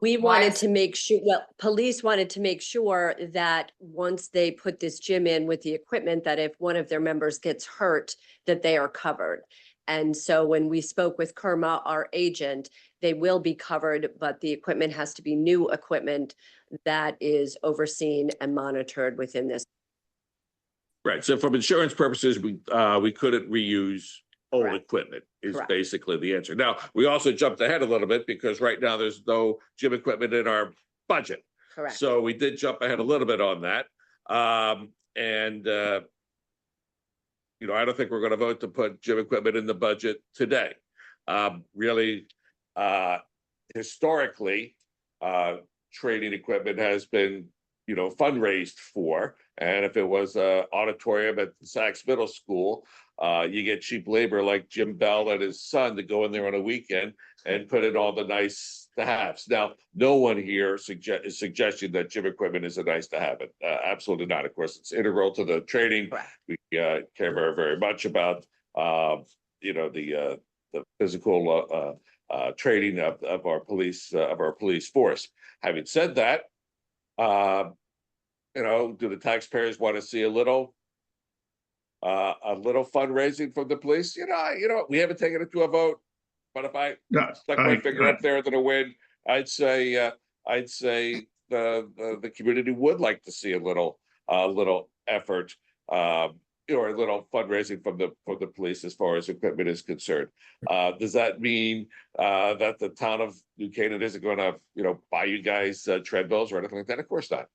We Why wanted is- to make sure, well, police wanted to make sure that once they put this gym in with the equipment, that if one of their members gets hurt, that they are covered. And so when we spoke with Kerma, our agent, they will be covered, but the equipment has to be new equipment that is overseen and monitored within this. Right, so from insurance purposes, we couldn't reuse old Correct. equipment is Correct. basically the answer. Now, we also jumped ahead a little bit because right now there's no gym equipment in our budget. Correct. So we did jump ahead a little bit on that. I don't think we're gonna vote to put gym equipment in the budget today. Really, historically, training equipment has been, fundraised for. And if it was a auditorium at Saks Middle School, you get cheap labor like Jim Bell and his son to go in there on a weekend and put in all the nice to haves. Now, no one here is suggesting that gym equipment is a nice to have. It absolutely not. Of course, it's integral to the training. Correct. We care very, very much about the physical training of our police force. Having said that, do the taxpayers want to see a little fundraising from the police? We haven't taken it to a vote, but if I stuck my finger up there to the wind, I'd say the community would like to see a little effort, or a little fundraising from the police as far as equipment is concerned. Does that mean that the town of New Canaan isn't going to, buy you guys treadmills or anything like that? Of course not.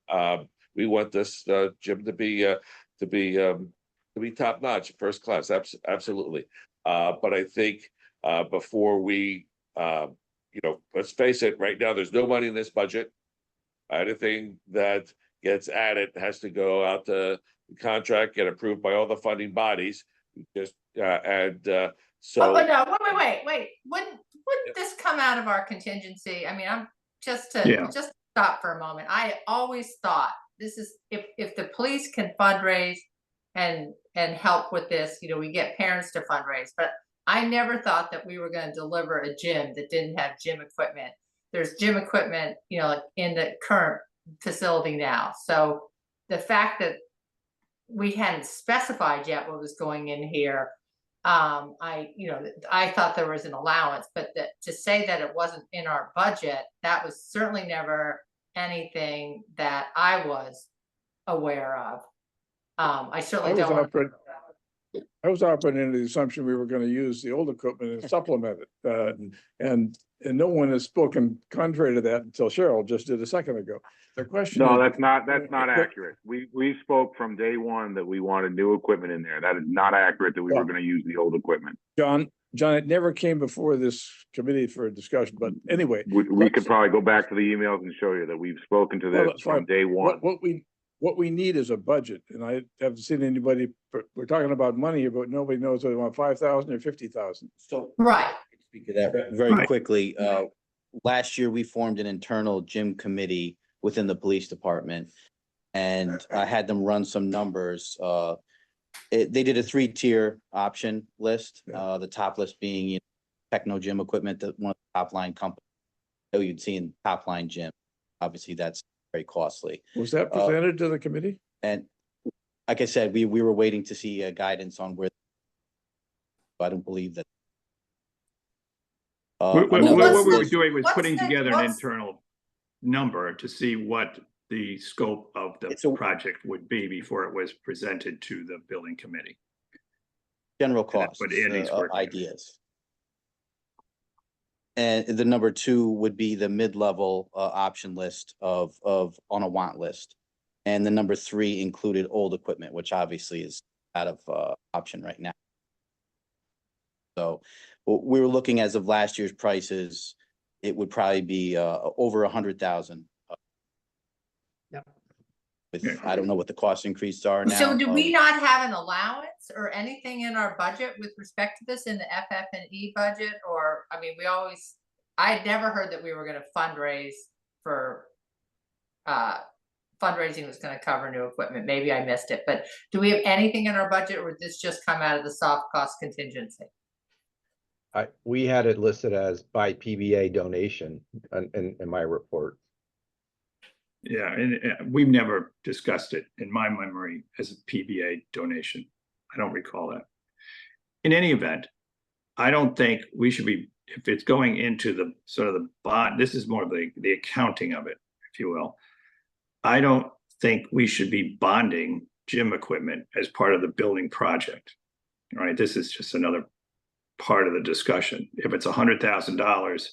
We want this gym to be top notch, first class, absolutely. But I think before we, let's face it, right now there's no money in this budget. Anything that gets added has to go out to contract, get approved by all the funding bodies. So. Oh, no, wait. Wouldn't this come out of our contingency? I mean, I'm just stop for a moment. I always thought this is if the police can fundraise and help with this, we get parents to fundraise, but I never thought that we were going to deliver a gym that didn't have gym equipment. There's gym equipment, in the current facility now. So the fact that we hadn't specified yet what was going in here, I thought there was an allowance, but to say that it wasn't in our budget, that was certainly never anything that I was aware of. I certainly don't want to. I was operating under the assumption we were going to use the old equipment and supplement it. And no one has spoken contrary to that until Cheryl just did a second ago. The question. No, is, that's not accurate. We spoke from day one that we wanted new equipment in there. That is not accurate that we were going to use the old equipment. John, John, it never came before this committee for a discussion, but anyway. We could probably go back to the emails and show you that we've spoken to Well, this from day one. What we need is a budget, and I haven't seen anybody, we're talking about money here, but nobody knows whether they want 5,000 or 50,000. So Right. speak to that very Right. quickly. Last year, we formed an internal gym committee within the police department. And I had them run some numbers. They did a 3-tier option list, the top list being, you know, techno gym equipment, one of the top line companies that you'd see in top line gym. Obviously, that's very costly. Was that presented to the committee? And like I said, we were waiting to see guidance on where. I don't believe that. What Well, what's we were the- doing was what's putting the- together an what's- internal number to see what the scope of the It's a- project would be before it was presented to the building committee. General And that's costs, what Andy's working on. ideas. And the number 2 would be the mid-level option list of on a want list. And the number 3 included old equipment, which obviously is out of option right now. So we were looking as of last year's prices, it would probably be over 100,000. Yep. With, I don't know what the cost increases are now. So do we not have an allowance or anything in our budget with respect to this in the FF&E budget? Or, I mean, I had never heard that we were gonna fundraise for, fundraising was gonna cover new equipment. Maybe I missed it, but do we have anything in our budget or would this just come out of the soft cost contingency? We had it listed as by PBA donation in my report. Yeah, and we've never discussed it in my memory as a PBA donation. I don't recall that. In any event, I don't think we should be, if it's going into the sort of the bond, this is more of the accounting of it, if you will. I don't think we should be bonding gym equipment as part of the building project. All right, this is just another part of the discussion. If it's $100,000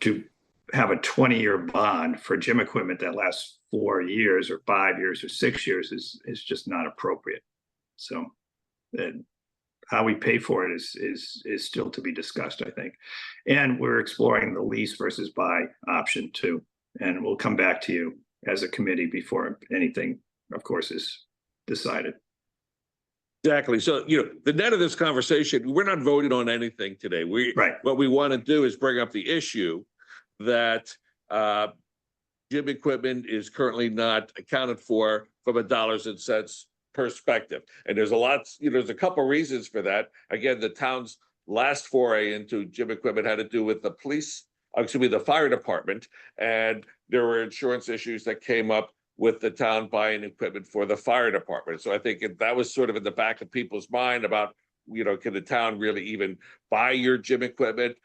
to have a 20-year bond for gym equipment that lasts 4 years or 5 years or 6 years is just not appropriate. So how we pay for it is still to be discussed, I think. And we're exploring the lease versus buy option too. And we'll come back to you as a committee before anything, of course, is decided. Exactly. So, you know, the net of this conversation, we're not voting on anything today. Right. What we want to do is bring up the issue that gym equipment is currently not accounted for from a dollars and cents perspective. And there's there's a couple reasons for that. Again, the town's last foray into gym equipment had to do with the fire department. And there were insurance issues that came up with the town buying equipment for the fire department. So I think that was sort of in the back of people's mind about, you know, can the town really even buy your gym equipment?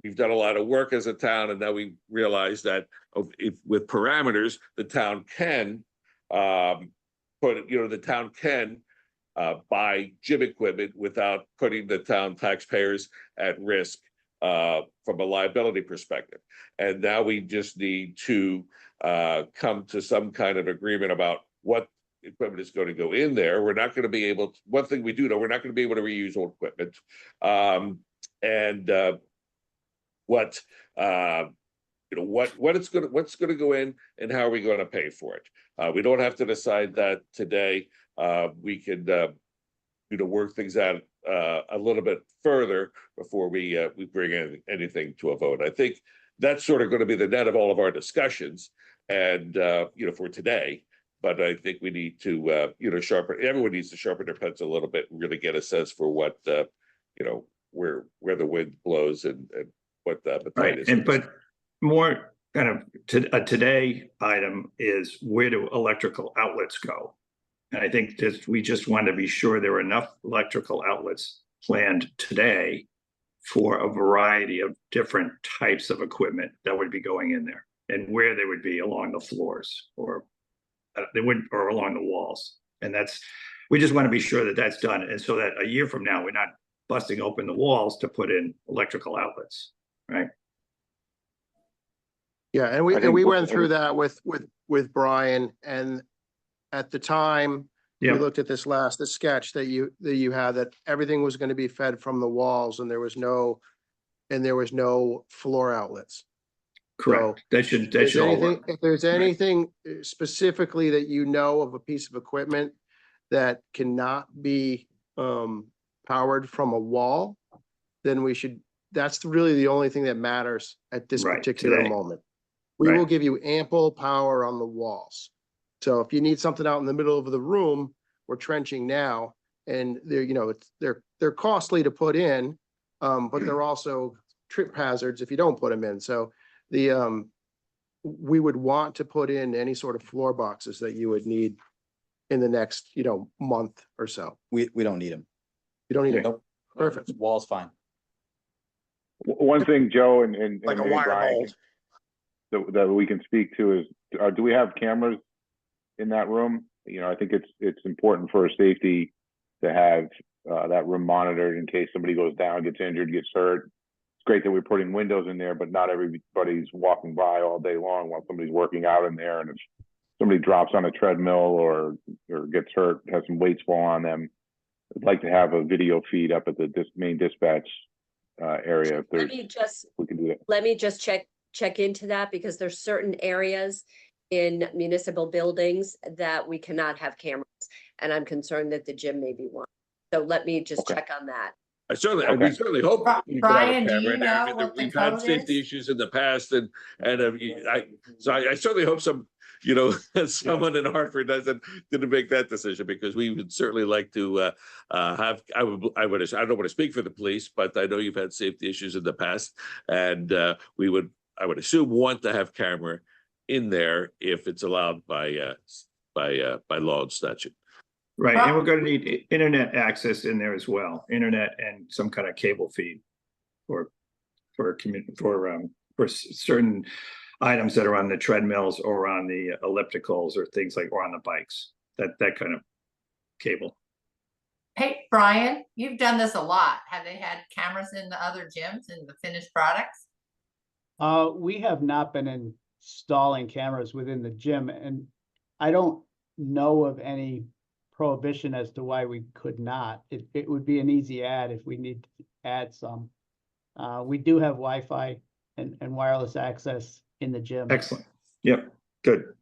We've done a lot of work as a town, and now we realize that if with parameters, the town can buy gym equipment without putting the town taxpayers at risk from a liability perspective. And now we just need to come to some kind of agreement about what equipment is going to go in there. We're not going to be able to, one thing we do know, we're not going to be able to reuse old equipment. What's going to go in and how are we going to pay for it? We don't have to decide that today. We can work things out a little bit further before we bring anything to a vote. I think that's sort of going to be the net of all of our discussions and for today. But I think we need to everyone needs to sharpen their pencil a little bit and really get a sense for what where the wind blows and what the appetite is. But more kind of a today item is where do electrical outlets go? And I think that we just want to be sure there are enough electrical outlets planned today for a variety of different types of equipment that would be going in there and where they would be along the floors or along the walls. And we just want to be sure that that's done. And so that a year from now, we're not busting open the walls to put in electrical outlets, right? Yeah, and we went through that with Brian, and at the time, We Yeah, looked at this sketch that you had, that everything was gonna be fed from the walls and there was no floor outlets. correct. That should all work. If there's anything specifically that you know of a piece of equipment that cannot be powered from a wall, then that's really the only thing that matters at this Right, particular today. moment. We will Right. give you ample power on the walls. So if you need something out in the middle of the room, we're trenching now, and they're costly to put in, but they're also trip hazards if you don't put them in. So we would want to put in any sort of floor boxes that you would need in the next, month or so. We don't need them. You don't need it. Nope. Perfect. Wall's fine. One thing, Joe, and Like a maybe wire Brian, mold. that we can speak to is, do we have cameras in that room? I think it's important for safety to have that room monitored in case somebody goes down, gets injured, gets hurt. It's great that we're putting windows in there, but not everybody's walking by all day long while somebody's working out in there. And if somebody drops on a treadmill or gets hurt, has some weights fall on them, I'd like to have a video feed up at the main dispatch area. If there's, we can do that. Let me just check into that, because there's certain areas in municipal buildings that we cannot have cameras. And I'm concerned that the gym may be one. So let me just Okay. check on that. We certainly hope. we could have a Brian, do camera you in there. I know mean, what the we've had code safety is? issues in the past, and I certainly hope someone in Hartford didn't make that decision, because we would certainly like to have. I don't want to speak for the police, but I know you've had safety issues in the past, and I would assume want to have camera in there if it's allowed by law and statute. Right, and we're gonna need internet access in there as well, internet and some kind of cable feed for certain items that are on the treadmills or on the ellipticals or things like, or on the bikes, that kind of cable. Hey, Brian, you've done this a lot. Have they had cameras in the other gyms in the finished products? We have not been installing cameras within the gym, and I don't know of any prohibition as to why we could not. It would be an easy add if we need to add some. We do have Wi-Fi and wireless access in the gym. Excellent. Yep, good.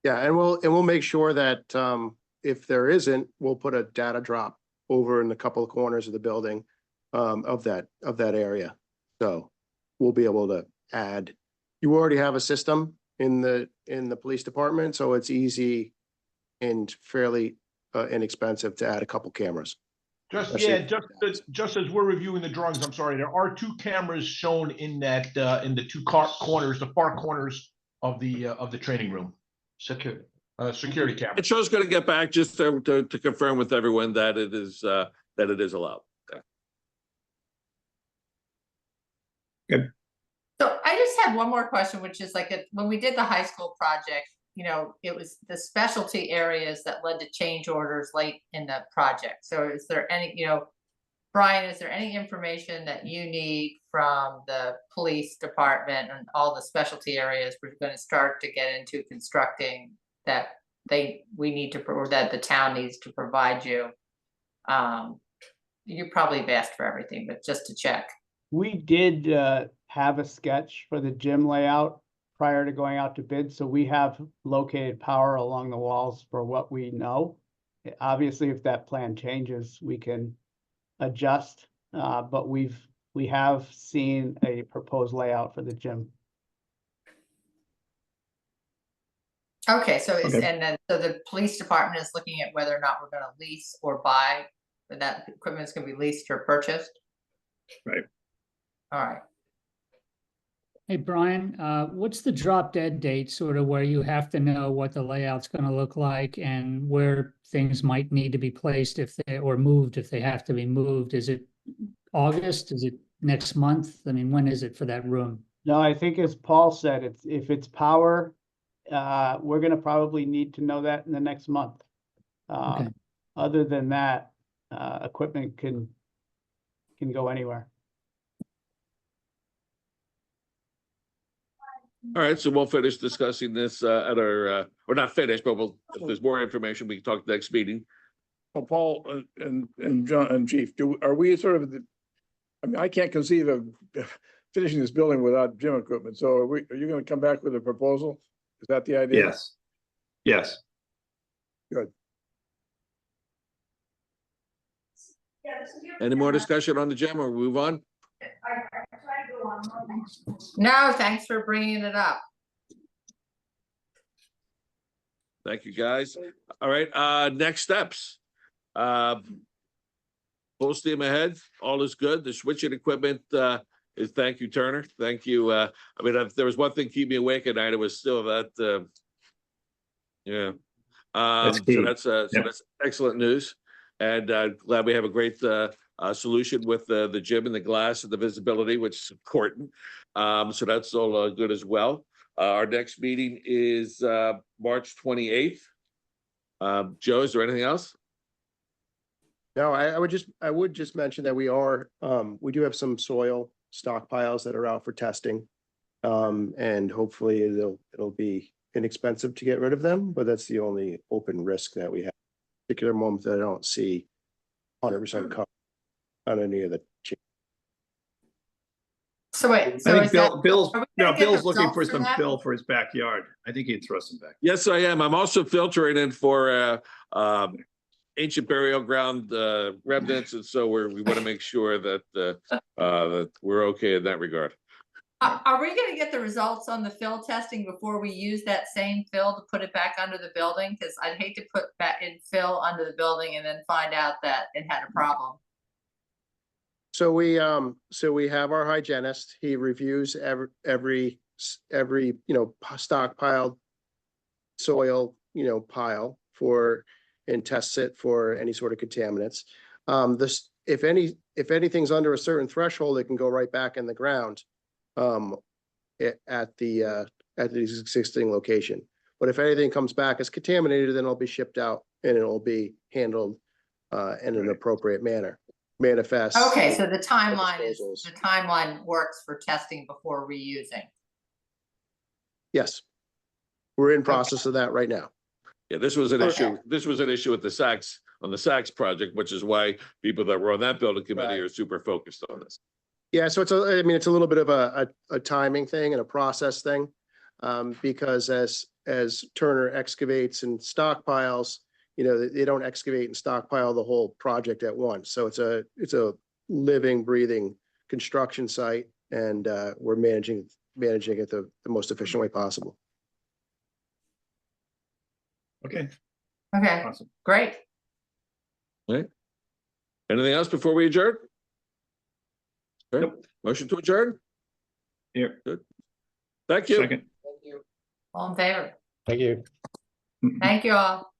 Yeah, and we'll make sure that if there isn't, we'll put a data drop over in a couple of corners of the building of that area. So we'll be able to add. You already have a system in the police department, so it's easy and fairly inexpensive to add a couple cameras. Just as we're reviewing the drawings, I'm sorry, there are 2 cameras shown in that, in the 2 corners, the far corners of the training room. Security camera. And Joe's going to get back just to confirm with everyone that it is allowed. Okay. Good. So I just had one more question, which is when we did the high school project, it was the specialty areas that led to change orders late in the project. So is there any, Brian, is there any information that you need from the police department and all the specialty areas we're going to start to get into constructing that we need to, or that the town needs to provide you? You probably have asked for everything, but just to check. We did have a sketch for the gym layout prior to going out to bid, so we have located power along the walls for what we know. Obviously, if that plan changes, we can adjust, but we have seen a proposed layout for the gym. Okay, so Okay. so the police department is looking at whether or not we're gonna lease or buy, that equipment is gonna be leased or purchased? Right. All right. Hey, Brian, what's the drop dead date, sort of where you have to know what the layout's gonna look like and where things might need to be placed or moved if they have to be moved? Is it August? Is it next month? I mean, when is it for that room? No, I think as Paul said, if it's power, we're gonna probably need to know that in the next month. Okay. Other than that, equipment can go anywhere. All right, so we'll finish discussing this at our, or not finish, but we'll, if there's more information, we can talk next meeting. Well, Paul and John and Chief, are we sort of I mean, I can't conceive of finishing this building without gym equipment. So are you gonna come back with a proposal? Is that the idea? Yes. Yes. Good. Any more discussion on the gym or move on? No, thanks for bringing it up. Thank you, guys. All right, next steps. Full steam ahead, all is good. The switching equipment is, thank you, Turner. Thank you. I mean, if there was one thing keep me awake at night, it was still that, yeah. That's So key. that's Yep. that's excellent news. And glad we have a great solution with the gym and the glass and the visibility, which is important. So that's all good as well. Our next meeting is March 28th. Joe, is there anything else? No, I would just mention that we do have some soil stockpiles that are out for testing. And hopefully it'll be inexpensive to get rid of them, but that's the only open risk that we have. Particular moment that I don't see 100% cover on any of the. So wait, I so think is that? Bill's, are we no, gonna get Bill's looking results for some that? fill for his backyard. I think he'd throw some back. Yes, I am. I'm also filtering in for ancient burial ground remnants, and so we want to make sure that that we're okay in that regard. Are we gonna get the results on the fill testing before we use that same fill to put it back under the building? Cause I'd hate to put that in fill under the building and then find out that it had a problem. So we have our hygienist. He reviews every stockpiled soil, pile and tests it for any sort of contaminants. If anything's under a certain threshold, it can go right back in the ground at the existing location. But if anything comes back as contaminated, then it'll be shipped out and it'll be handled in an appropriate manner. Manifest. Okay, so the timeline works for testing before reusing. Yes. We're in process of that right now. Yeah, this was an Okay. issue. This was an issue with the Saks on the Saks project, which is why people that were on that building committee are super focused on this. Yeah, so it's a little bit of a timing thing and a process thing. Because as Turner excavates and stockpiles, they don't excavate and stockpile the whole project at once. So it's a living, breathing construction site, and we're managing it the most efficient way possible. Okay, Okay, awesome. great. Right? Anything else before we adjourn? Okay. Nope. Motion to adjourn? Here, Thank you. second. All in favor? Thank you. Thank you all.